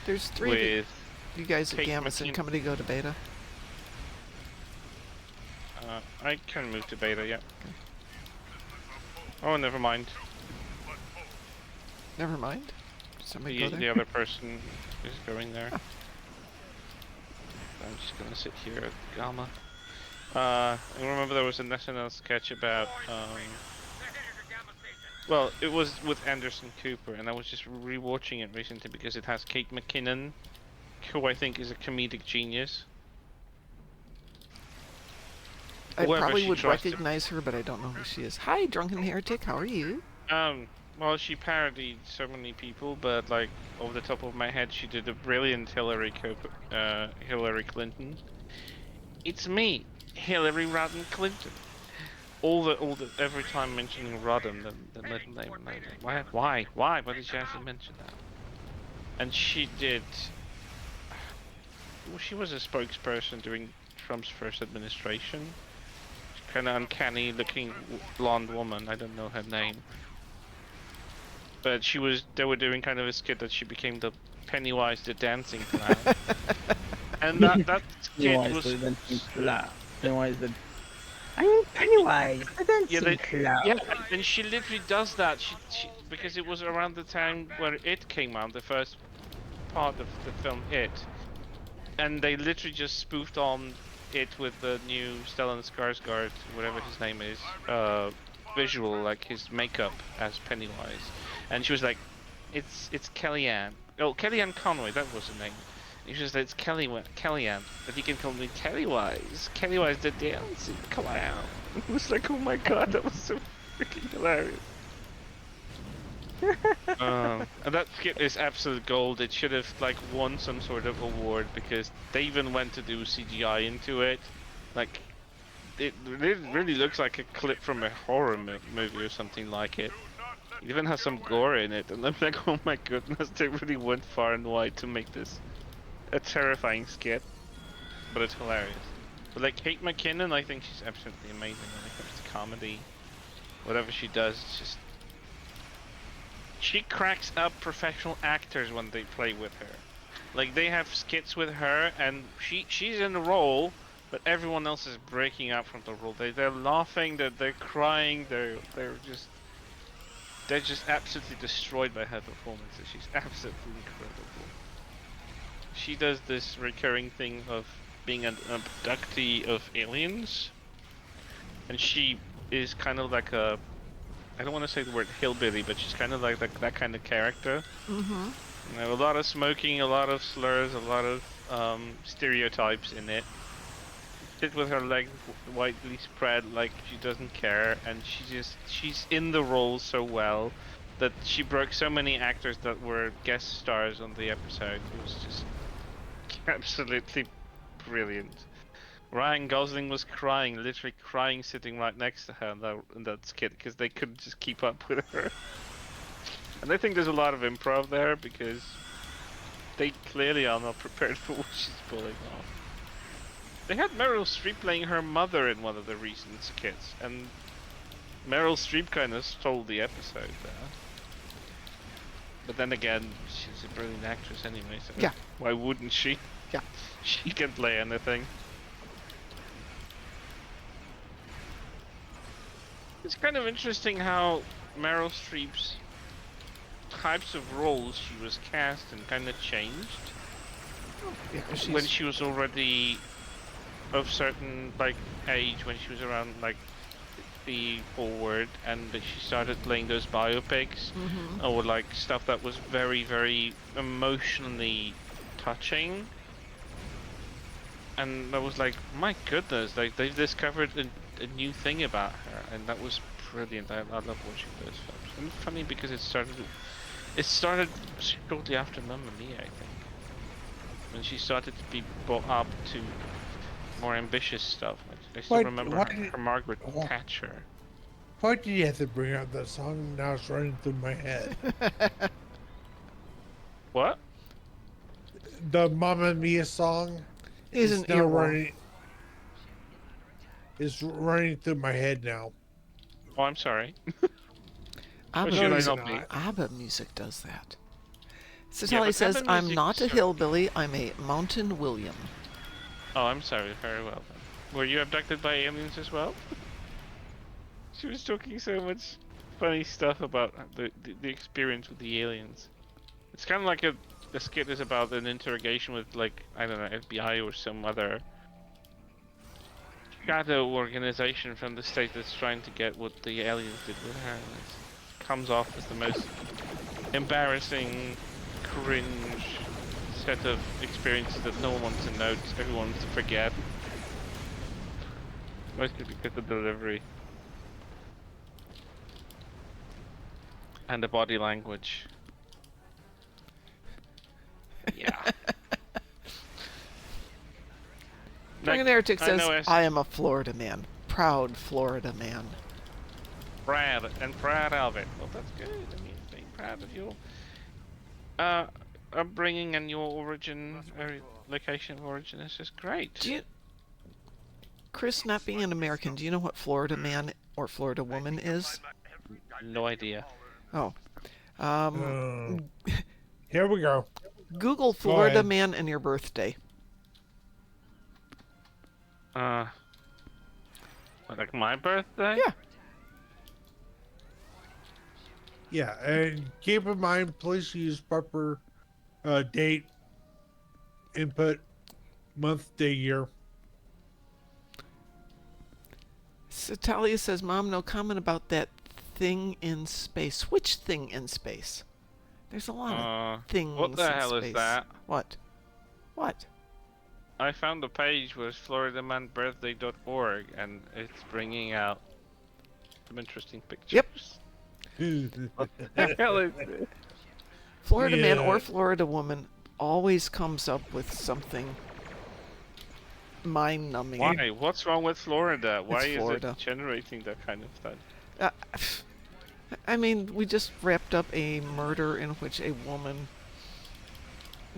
There's three with. you guys at Kate Gamma and company go to Beta. I can move to Beta, yeah. Oh, never mind. Never mind. Somebody go there. The other person is going there. I'm just gonna sit here at Gamma. I remember there was an SNL sketch about well, it was with Anderson Cooper, and I was just rewatching it recently because it has Kate McKinnon, who I think is a comedic genius. I Whoever probably she would tries to, recognize her, but I don't know who she is. Hi, Drunken Heretic. How are you? well, she parodied so many people, but like off the top of my head, she did a brilliant Hillary Clinton. It's me, Hillary Rodham Clinton. Every time mentioning Rodham, the middle name, and I was like, why? Why did she have to mention that? And she did. Well, she was a spokesperson during Trump's first administration. Kind of uncanny-looking blonde woman. I don't know her name, but she was. They were doing kind of a skit that she became the Pennywise the dancing clown, and that skit Pennywise was. the dancing clown. Pennywise the. I'm Pennywise the dancing clown. Yeah, and she literally does that. Because it was around the time where It came out, the first part of the film It, and they literally just spoofed on It with the new Stellan Skarsgård, whatever his name is, visual, like his makeup as Pennywise, and she was like, "It's Kellyanne. Oh, Kellyanne Conway, that was her name." And she was like, "It's Kellyanne, but you can call me Kellywise the dancing clown." It was like, oh my god, that was so freaking hilarious. And that skit is absolute gold. It should have like won some sort of award because they even went to do CGI into it. Like, it really looks like a clip from a horror movie or something like it. It even has some gore in it, and I'm like, oh my goodness, they really went far and wide to make this a terrifying skit, but it's hilarious. But like Kate McKinnon, I think she's absolutely amazing when it comes to comedy. Whatever she does, it's just she cracks up professional actors when they play with her. Like they have skits with her, and she's in the role, but everyone else is breaking out from the role. They're laughing, they're crying, they're just absolutely destroyed by her performances. She's absolutely incredible. She does this recurring thing of being an abductee of aliens, and she is kind of like a, I don't want to say the word hillbilly, but she's kind of like that kind of character. Mm-hmm. You know, a lot of smoking, a lot of slurs, a lot of stereotypes in it. Sit with her legs widely spread like she doesn't care, and she's in the role so well that she broke so many actors that were guest stars on the episode. It was just absolutely brilliant. Ryan Gosling was crying, literally crying, sitting right next to her in that skit because they couldn't just keep up with her. And I think there's a lot of improv there because they clearly are not prepared for what she's pulling off. They had Meryl Streep playing her mother in one of the recent skits, and Meryl Streep kind of stole the episode there. But then again, she's a brilliant actress anyway, so Yeah. why wouldn't she? Yeah. She can play anything. It's kind of interesting how Meryl Streep's types of roles she was cast in kind of changed Yeah, when she was already of certain like age, when she was around like the forward, and she started playing those biopics or like stuff that was very, very emotionally touching. And I was like, my goodness, like they've discovered a new thing about her, and that was brilliant. I love watching those films. And it's funny because it started shortly after Mamma Mia, I think, when she started to be brought up to more ambitious stuff. I still remember her Margaret Thatcher. Why did you have to bring up that song? Now it's running through my head. What? The Mamma Mia song is an now earworm. running. It's running through my head now. Oh, I'm sorry. ABBA, should I music, not be? ABBA music does that. Yeah, Citali but says, ABBA I'm music not a started- hillbilly, I'm a mountain William. Oh, I'm sorry. Very well then. Were you abducted by aliens as well? She was talking so much funny stuff about the experience with the aliens. It's kind of like the skit is about an interrogation with, like, I don't know, FBI or some other shadow organization from the state that's trying to get what the aliens did with her. And it comes off as the most embarrassing, cringe set of experiences that no one wants to note, everyone wants to forget. Mostly because of the delivery. And the body language. Yeah. Dragon Heretic I says, know I am a Florida man. Proud Florida man. proud of it. Well, that's good. I mean, being proud of your upbringing and your origin, location of origin is just great. Do you, Chris, not being an American, do you know what Florida man or Florida woman is? No idea. Oh. Here we go. Google Go Florida ahead. man and your birthday. Like my birthday? Yeah. Yeah, and keep in mind, please use proper date, input, month, day, year. So Talia says, Mom, no comment about that thing in space. Which thing in space? There's a lot of things What the in hell space. is that? What? What? I found a page with floridamanbirthday.org and it's bringing out some interesting pictures. What the hell is this? Florida man Yeah. or Florida woman always comes up with something mind-numbing. Why? What's wrong with Florida? Why is Florida. it generating that kind of stuff? I mean, we just wrapped up a murder in which a woman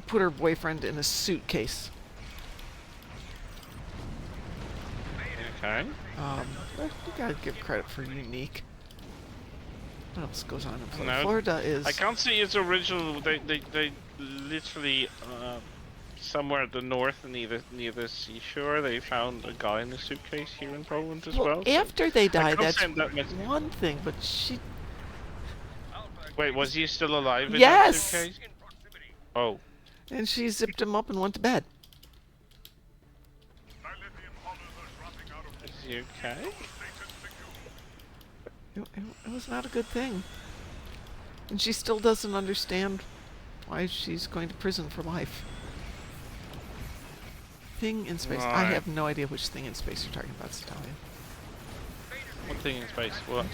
put her boyfriend in a suitcase. Okay. You gotta give credit for unique. What else goes on in Florida? No, Florida is... I can't see its original. They literally somewhere at the north near the seashore they found a guy in a suitcase here in Poland as well. So after they die, can't that's send that much- one thing, but she... Wait, was he still alive in Yes! that suitcase? Oh. And she zipped him up and went to bed. Dilithium hunters are dropping out of Is he okay? It was not a good thing. And she still doesn't understand why she's going to prison for life. Thing in space. I Right. have no idea which thing in space you're talking about, Stallion. What thing in space? What?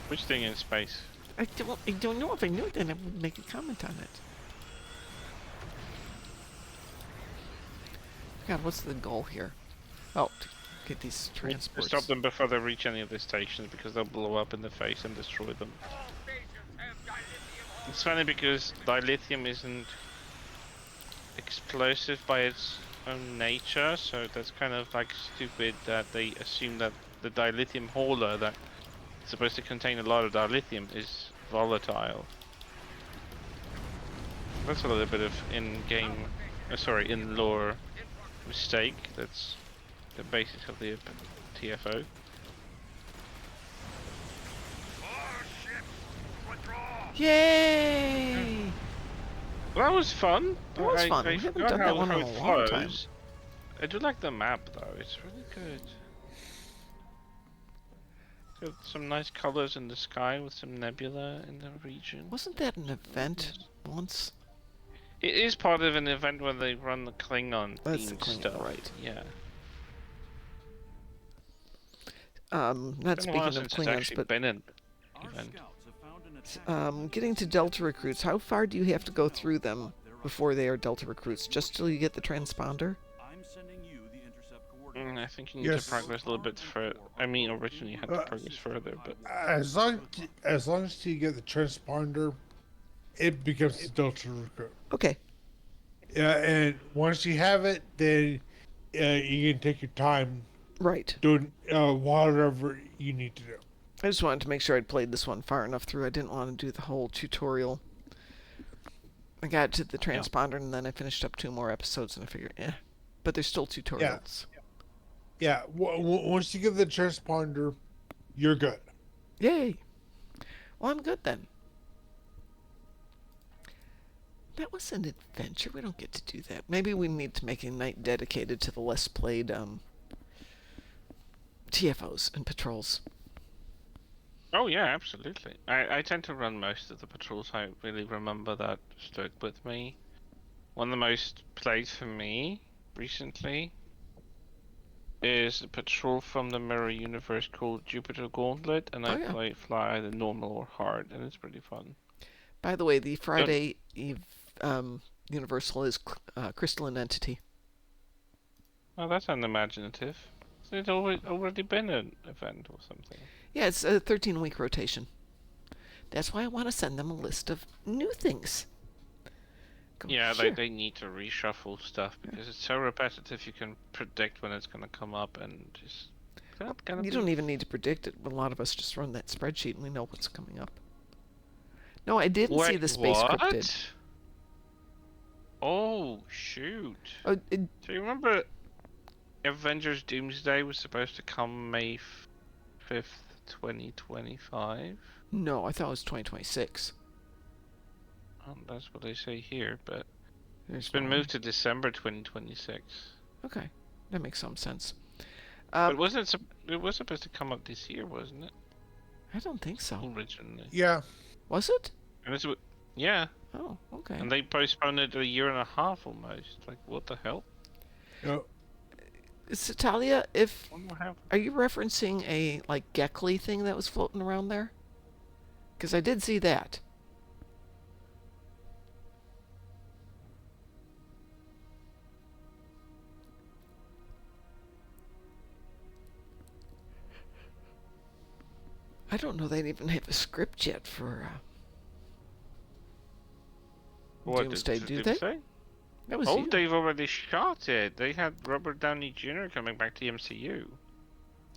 Which thing in space? I don't know. If I knew it, then I would make a comment on it. God, what's the goal here? Oh, to get these To transports. stop them before they reach any of the stations because they'll blow up in the face and destroy them. all stations have dilithium hull. It's funny because dilithium isn't explosive by its own nature, so that's kind of like stupid that they assume that the dilithium hauler that's supposed to contain a lot of dilithium is volatile. That's a little bit of in-game, in-lore mistake. That's the basis of the TFO. More ships, withdraw. Yay! Well, that was fun. It was fun. I We haven't forgot done that how one in it a long time. flows. I do like the map though. It's really good. Got some nice colors in the sky with some nebula in the region. Wasn't that an event once? It is part of an event where they run the Klingon That's the themed Klingon, stuff. right. Yeah. Not Been a while speaking of since it's Klingons, actually but been an event. getting to Delta recruits, how far do you have to go through them before they are Delta recruits? Just till you get the transponder? I think you need Yes. to progress a little bit further. I mean, originally you had to progress further, but As long as you get the transponder, it becomes a Delta recruit. Okay. And once you have it, then you can take your time Right. doing whatever you need to do. I just wanted to make sure I'd played this one far enough through. I didn't want to do the whole tutorial. I got to the transponder and then I finished up 2 more episodes and I figured, but there's still tutorials. Yeah, once you get the transponder, you're good. Yay! Well, I'm good then. That was an adventure. We don't get to do that. Maybe we need to make a night dedicated to the less played TFOs and patrols. Oh yeah, absolutely. I tend to run most of the patrols. I really remember that stuck with me. One of the most played for me recently is a patrol from the mirror universe called Jupiter Gauntlet, and Oh I yeah. fly either normal or hard, and it's pretty fun. By the way, the But Friday Eve Universal is Crystalline Entity. oh, that's unimaginative. It's already been an event or something. Yeah, it's a 13-week rotation. That's why I want to send them a list of new things. Go, Yeah, here. they need to reshuffle stuff because it's so repetitive. You can predict when it's gonna come up, and just You don't even need to predict it. A lot of us just run that spreadsheet and we know what's coming up. No, I didn't see Wait, the space cryptid. what? Oh shoot! Oh, Do you remember Avengers Doomsday was supposed to come May 5th, 2025? no, I thought it was 2026. That's what they say here, but There's it's been one. moved to December 2026. Okay, that makes some sense. But wasn't it was supposed to come up this year, wasn't it? I don't think so. Originally. Yeah. Was it? And it's, yeah, Oh, okay. and they postponed it a year and a half almost. Like, what the hell? Oh, Talia, if Wonder what happened. are you referencing a like Geckley thing that was floating around there? Because I did see that. I don't know they'd even have a script yet for What Doomsday, do did they? it say? That was Oh, you. they've already shot it. They had Robert Downey Jr. coming back to the MCU.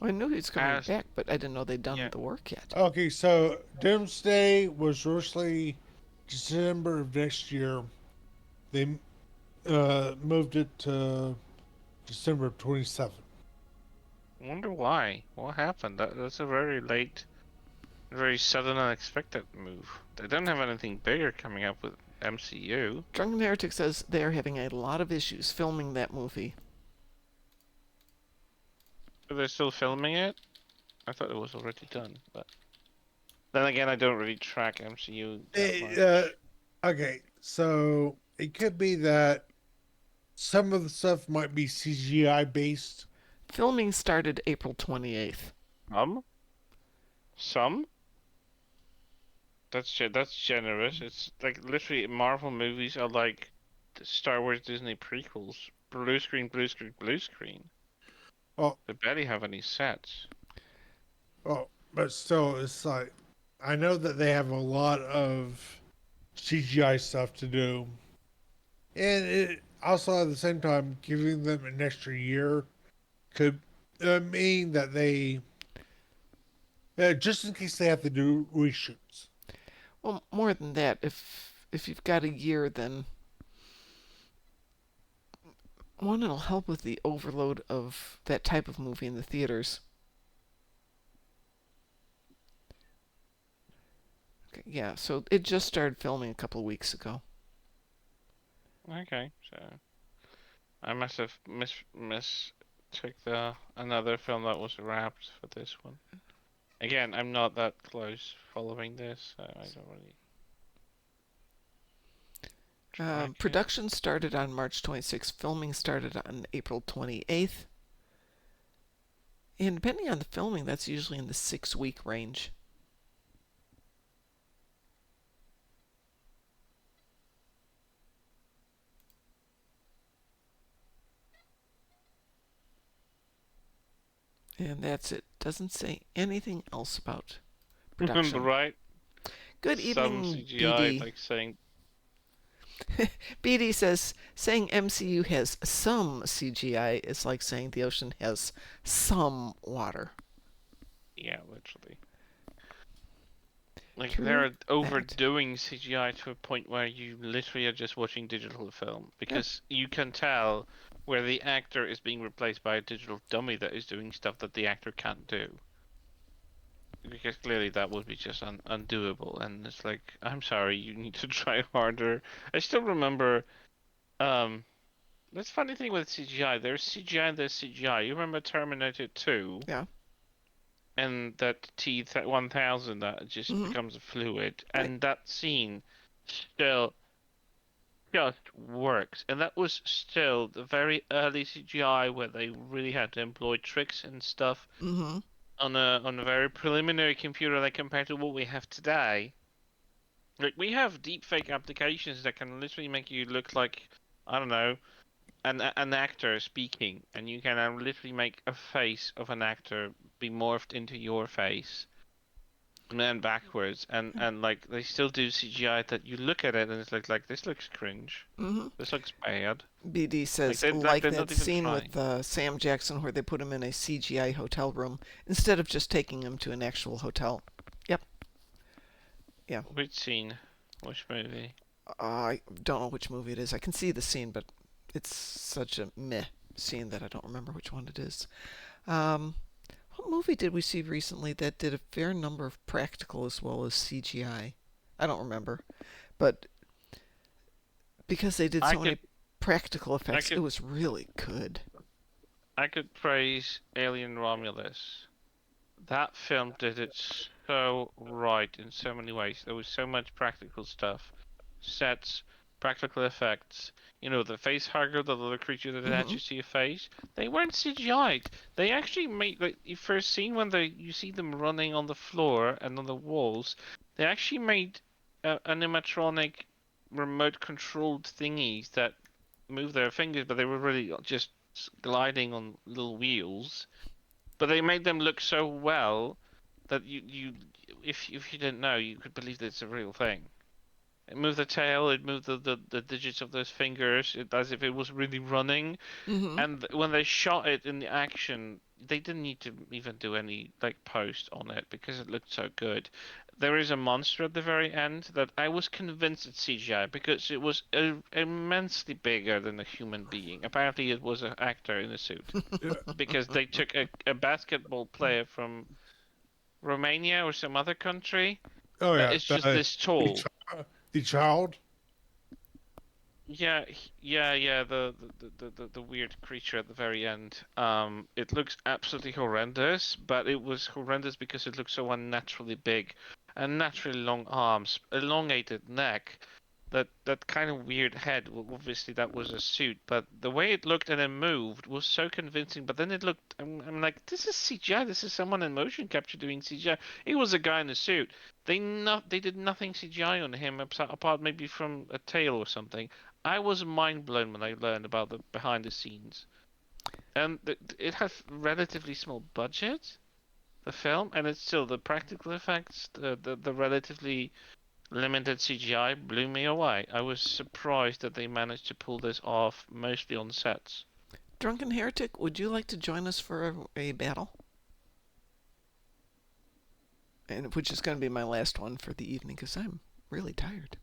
I knew he was coming As- back, but I didn't know they'd done Yeah. the work yet. okay, so Doomsday was originally December of next year. They moved it to December of 27. Wonder why. What happened? That's a very late, very sudden, unexpected move. They don't have anything bigger coming up with MCU. Drunken Heretic says they're having a lot of issues filming that movie. Are they still filming it? I thought it was already done, but then again, I don't really track MCU that much. Okay, so it could be that some of the stuff might be CGI based. Filming started April 28th. Some. That's generous. It's like literally Marvel movies are like the Star Wars Disney prequels. Blue screen, blue screen, blue screen. Oh, They barely have any sets. oh, but still, it's like I know that they have a lot of CGI stuff to do, and it also at the same time giving them an extra year could mean that they just in case they have to do reshoots. Well, more than that, if you've got a year, then one, it'll help with the overload of that type of movie in the theaters. Okay, yeah, so it just started filming a couple of weeks ago. Okay, so I must have mistook another film that was wrapped for this one. Again, I'm not that close following this, so I don't really. track it. Production started on March 26th. Filming started on April 28th. And depending on the filming, that's usually in the 6-week range. And that's it. Doesn't say anything else about production. Right? Good Some evening, CGI, BD. like saying, BD says, saying MCU has some CGI is like saying the ocean has some water. yeah, literally. Like True they're that. overdoing CGI to a point where you literally are just watching digital film because you can tell where the actor is being replaced by a digital dummy that is doing stuff that the actor can't do. because clearly that would be just undoable. And it's like, I'm sorry, you need to try harder. I still remember, that's funny thing with CGI. There's CGI and there's CGI. You remember Terminator 2? Yeah. And that T-1000 that just Mm-hmm. becomes a fluid, Right. and that scene still just works. And that was still the very early CGI where they really had to employ tricks and stuff Mm-hmm. on a very preliminary computer, like compared to what we have today. Like we have deepfake applications that can literally make you look like, I don't know, an actor speaking, and you can literally make a face of an actor be morphed into your face and then backwards, and like they still do CGI that you look at it and it's like this looks cringe, Mm-hmm. this looks bad. BD Like says, they're like not that even scene trying. with Sam Jackson where they put him in a CGI hotel room instead of just taking him to an actual hotel. Yep. Yeah. Which scene? Which movie? I don't know which movie it is. I can see the scene, but it's such a meh scene that I don't remember which one it is. Um, what movie did we see recently that did a fair number of practical as well as CGI? I don't remember, but because they did I so could many practical I effects, it could was really good. I could praise Alien Romulus. That film did it so right in so many ways. There was so much practical stuff, sets, practical effects. You know, the face hugger, the little creature that Hmm. attaches to your face. They weren't CGI'd. They actually made like the first scene when you see them running on the floor and on the walls. They actually made animatronic remote controlled thingies that move their fingers, but they were really just gliding on little wheels, but they made them look so well that if you didn't know, you could believe that it's a real thing. It moved the tail, it moved the digits of those fingers, as if it was really running. Hmm. And when they shot it in the action, they didn't need to even do any like post on it because it looked so good. There is a monster at the very end that I was convinced it's CGI because it was immensely bigger than a human being. Apparently, it was an actor in a suit Yeah. because they took a basketball player from Romania or some other country Oh that yeah, is just this the, tall. the child. Yeah, yeah. The weird creature at the very end. It looks absolutely horrendous, but it was horrendous because it looks so unnaturally big, unnaturally long arms, elongated neck, that kind of weird head. Well, obviously that was a suit, but the way it looked and it moved was so convincing. But then it looked, I'm like, this is CGI. This is someone in motion capture doing CGI. It was a guy in a suit. They did nothing CGI on him apart maybe from a tail or something. I was mind blown when I learned about the behind the scenes. And it has relatively small budget, the film, and it's still the practical effects, the relatively limited CGI blew me away. I was surprised that they managed to pull this off mostly on sets. Drunken Heretic, would you like to join us for a battle? And which is going to be my last one for the evening because I'm really tired.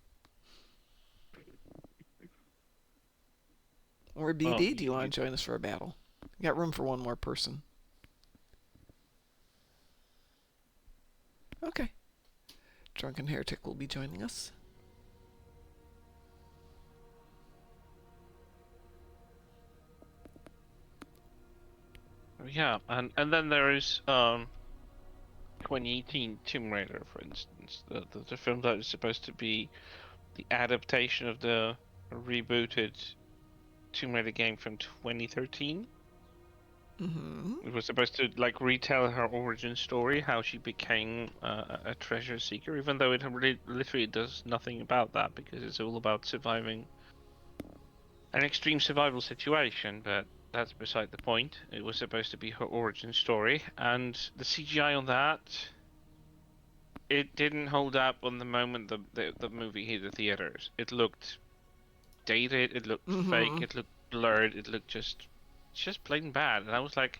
Or Well, BD, do you want to join us for a battle? Got room for one more person. Okay. Drunken Heretic will be joining us. yeah, and then there is 2018 Tomb Raider, for instance, the film that is supposed to be the adaptation of the rebooted Tomb Raider game from 2013. Mm-hmm. It was supposed to like retell her origin story, how she became a treasure seeker, even though it really literally does nothing about that because it's all about surviving an extreme survival situation. But that's beside the point. It was supposed to be her origin story, and the CGI on that, it didn't hold up on the moment the movie hit the theaters. It looked dated, it looked fake, Mm-hmm. it looked blurred, it looked just plain bad. And I was like,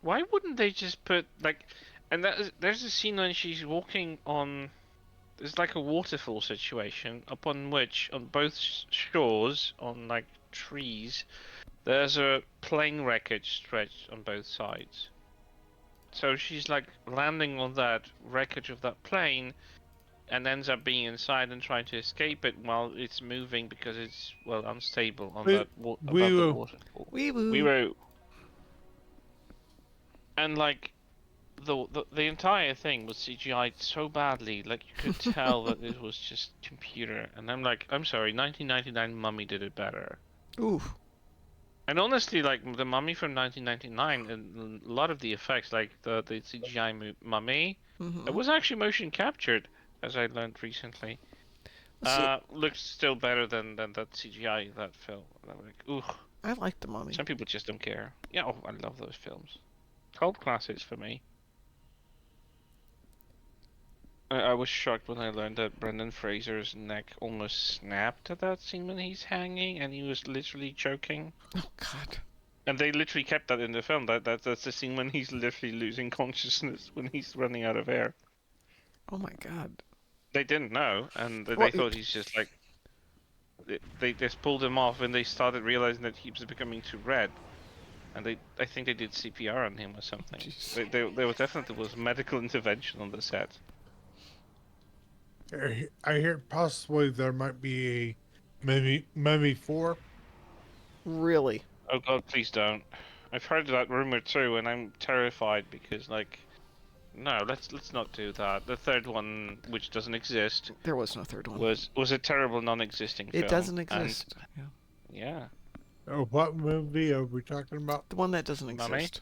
why wouldn't they just put like, and there's a scene when she's walking on, there's like a waterfall situation upon which on both shores on like trees there's a plane wreckage stretched on both sides. So she's like landing on that wreckage of that plane, and ends up being inside and trying to escape it while it's moving because it's unstable on that above the waterfall. Wee We woo. were, and like the entire thing was CGI'd so badly, like you could tell that it was just computer. And I'm like, I'm sorry, 1999 Mummy did it better. Ooh. And honestly, like the Mummy from 1999, and a lot of the effects, like the CGI Mummy, it was actually motion captured, as I learned recently. See, Looks still better than that CGI that film. And I'm like, ooh. I like the Mummy. Some people just don't care. Yeah, oh, I love those films. Cult classics for me. I was shocked when I learned that Brendan Fraser's neck almost snapped at that scene when he's hanging, and he was literally choking. Oh God. And they literally kept that in the film. That's the scene when he's literally losing consciousness when he's running out of air. Oh my God. They didn't know, and they What? thought he's just like. They just pulled him off when they started realizing that he was becoming too red, and I think they did CPR on him or something. There was definitely medical intervention on the set. I hear possibly there might be a Mummy 4. Really? Oh God, please don't. I've heard that rumor too, and I'm terrified because like, no, let's not do that. The third one, which doesn't exist, There was no third one. was a terrible non-existing film. It doesn't exist. Yeah. Yeah. What movie are we talking about? The one that doesn't Mummy? exist.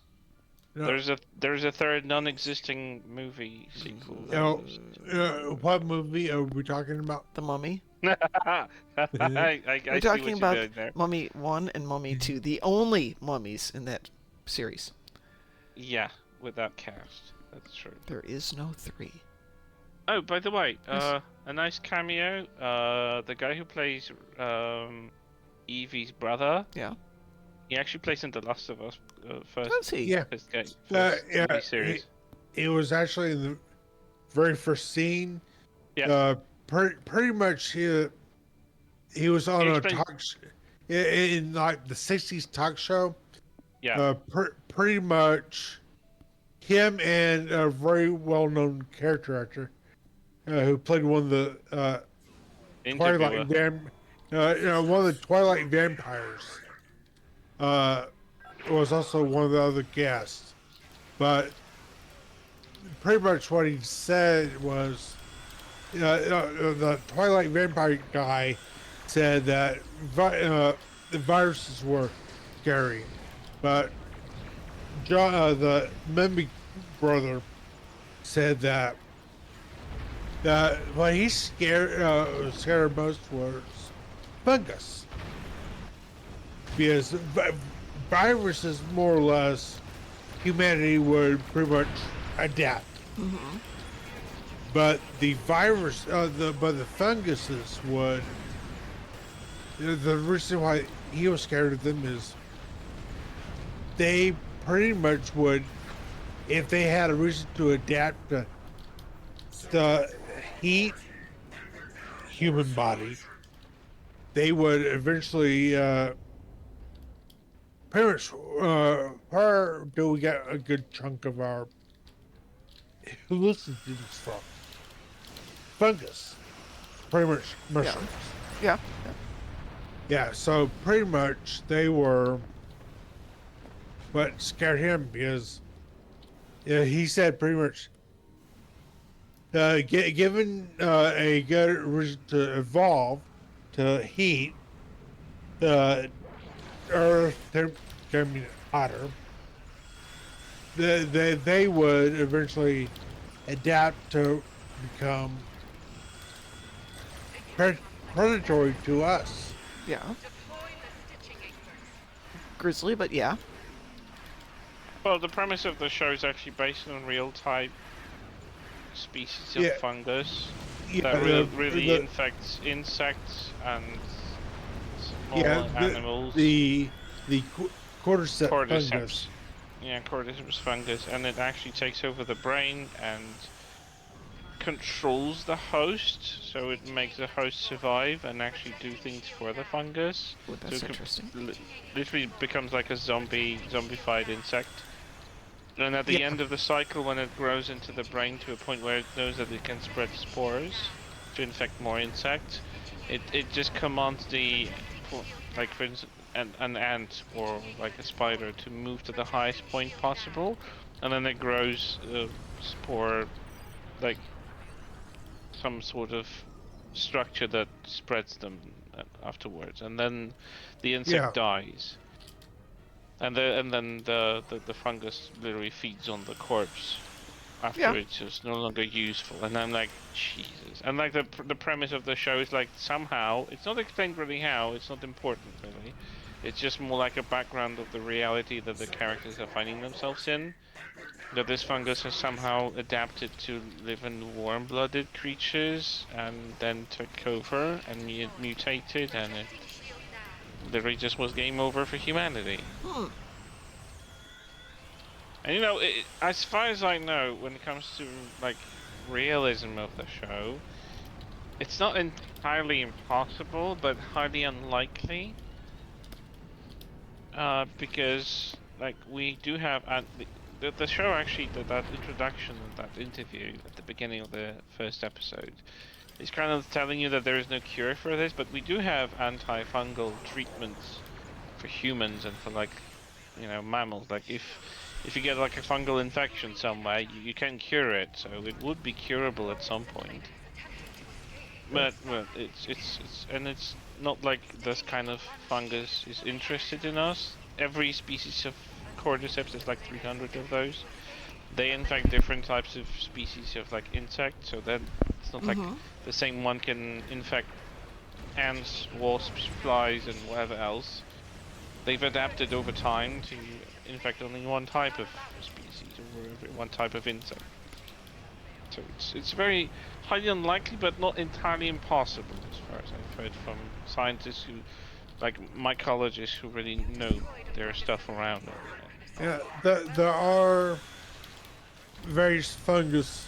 No. There's a third non-existing movie sequel. What movie are we talking about? The Mummy. I We're see talking what you're about doing there. Mummy 1 and Mummy 2, the only mummies in that series. Yeah, with that cast. That's true. There is no 3. Oh, by the way, Yes. a nice cameo. The guy who plays Evie's brother. Yeah. He actually plays in The Last of Us first. Does he? Yeah. First game. Yeah, TV series. it was actually in the very first scene. Yeah. Pretty much he was on He a explained- talk in like the 60s talk show. Yeah. Pretty much him and a very well-known character actor who played one of the Interviewer. one of the Twilight vampires was also one of the other guests. But pretty much what he said was the Twilight vampire guy said that the viruses were scary, but John, the Memby brother, said that what he's scared most was fungus, because viruses more or less humanity would pretty much adapt. Mm-hmm. But the virus, the funguses would. The reason why he was scared of them is they pretty much would, if they had a reason to adapt to the heat human body, they would eventually. Pretty much, where do we get a good chunk of our hallucinogens from? Fungus. Pretty much mushrooms. Yeah. Yeah, so pretty much they were what scared him because he said pretty much given a good reason to evolve to heat, the Earth becoming hotter, they would eventually adapt to become predatory to us. Yeah. Grizzly, but yeah. Well, the premise of the show is actually based on real type species of Yeah. fungus Yeah, that really infects insects and small animals. The cordyceps Cordyceps. fungus. Yeah, cordyceps fungus, and it actually takes over the brain and controls the host, so it makes the host survive and actually do things for the fungus. Ooh, that's so it interesting. literally becomes like a zombified insect. And at the Yeah. end of the cycle, when it grows into the brain to a point where it knows that it can spread spores to infect more insects, it just commands like for instance, an ant or like a spider to move to the highest point possible, and then it grows a spore, like some sort of structure that spreads them afterwards, and then the insect Yeah. dies. And then the fungus literally feeds on the corpse after Yeah. it's just no longer useful. And I'm like, Jesus. And like the premise of the show is like somehow it's not explained really how. It's not important really. It's just more like a background of the reality that the characters are finding themselves in. That this fungus has somehow adapted to live in warm-blooded creatures and then took over and mutated, and it literally just was game over for humanity. And you know, as far as I know, when it comes to like realism of the show, it's not entirely impossible, but highly unlikely. Because like we do have, and the show actually that introduction and that interview at the beginning of the first episode is kind of telling you that there is no cure for this, but we do have antifungal treatments for humans and for like, you know, mammals. Like if you get like a fungal infection somewhere, you can cure it, so it would be curable at some point. But it's not like this kind of fungus is interested in us. Every species of cordyceps, there's like 300 of those. They infect different types of species of like insects, so then it's not like the same one can infect ants, wasps, flies, and whatever else. They've adapted over time to infect only one type of species or one type of insect. So it's very highly unlikely, but not entirely impossible, as far as I've heard from scientists who, like mycologists, who really know their stuff around it. Yeah, there are various fungus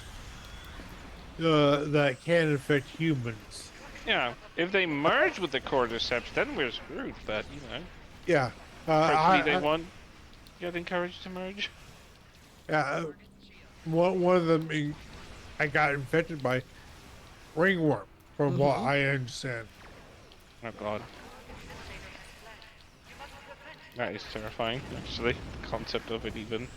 that can infect humans. Yeah, if they merge with the cordyceps, then we're screwed. But you know, Yeah, hopefully they won't get encouraged to merge. yeah. One of them, I got infected by ringworm, from what I understand. Oh god. That is terrifying, actually. The concept of it even.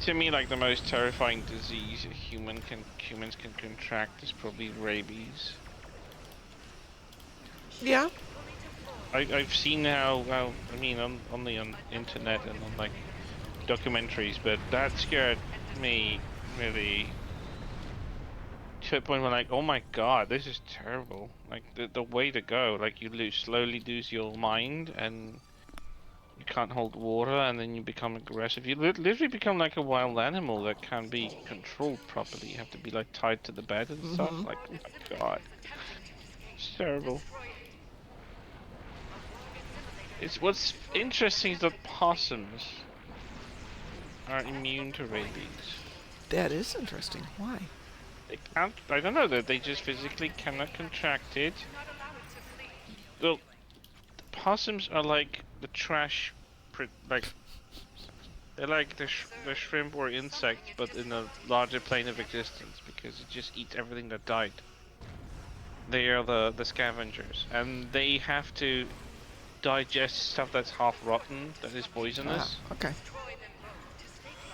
To me, like the most terrifying disease humans can contract is probably rabies. Yeah. I've seen how I mean on the internet and on like documentaries, but that scared me really to a point where like, oh my god, this is terrible. Like the way to go, like you slowly lose your mind and you can't hold water, and then you become aggressive. You literally become like a wild animal that can't be controlled properly. You have to be like tied to the bed and stuff. Like, oh my god, it's terrible. It's what's interesting is that possums are immune to rabies. That is interesting. Why? They can't. I don't know that they just physically cannot contract it. Well, possums are like the trash, like they're like the shrimp or insect, but in a larger plane of existence because it just eats everything that died. They are the scavengers, and they have to digest stuff that's half rotten, that is poisonous. Okay.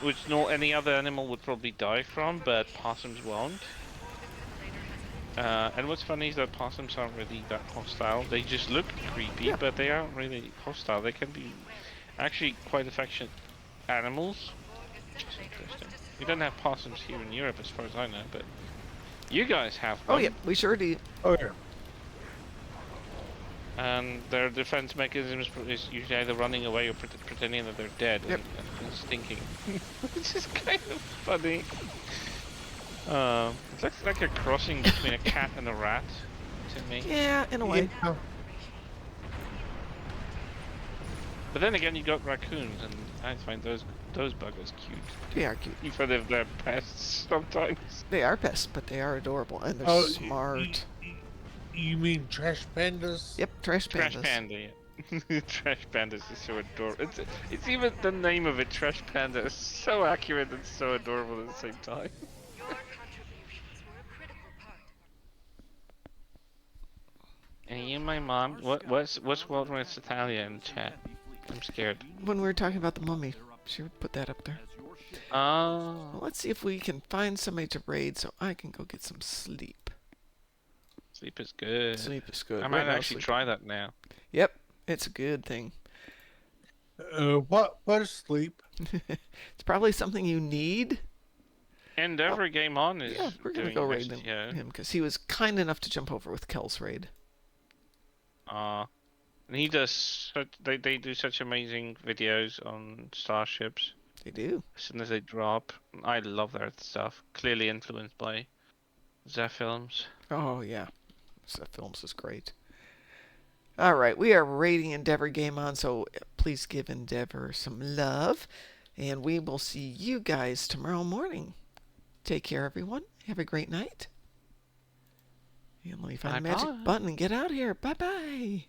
Which no any other animal would probably die from, but possums won't. And what's funny is that possums aren't really that hostile. They just look creepy, but they aren't really hostile. They can be actually quite affectionate animals. Which is interesting. We don't have possums here in Europe as far as I know, but you guys have one. Oh yeah, we sure do. Oh yeah. And their defense mechanism is usually either running away or pretending that they're dead and stinking. Which is kind of funny. It looks like a crossing between a cat and a rat to me. Yeah, in a way. Yeah. But then again, you got raccoons, and I find those buggers cute. They are cute. Even if they're pests sometimes. They are pests, but they are adorable and they're Oh, smart. You mean trash pandas? Yep, trash pandas. Trash panda. Yeah. Trash pandas is so adorable. It's even the name of it, Trash Panda, is so accurate and so adorable at the same time. Your contributions were a critical part of And you, my mom. What's World West Italia in chat? I'm scared. When we were talking about the mummy, she would put that up there. Oh. Well, let's see if we can find somebody to raid so I can go get some sleep. Sleep is good. Sleep is good. I might Right now, actually sleep- try that now. Yep, it's a good thing. What is sleep? It's probably something you need. Endeavor Game On is Yeah, we're gonna doing go raid STO. him because he was kind enough to jump over with Kel's raid. And he does. They do such amazing videos on starships. They do. As soon as they drop, I love their stuff. Clearly influenced by Zeph Films. Oh yeah, so films is great. All right, we are rating Endeavor Game On, so please give Endeavor some love, and we will see you guys tomorrow morning. Take care, everyone. Have a great night. And let me find the magic Bye-bye. button and get out of here. Bye bye.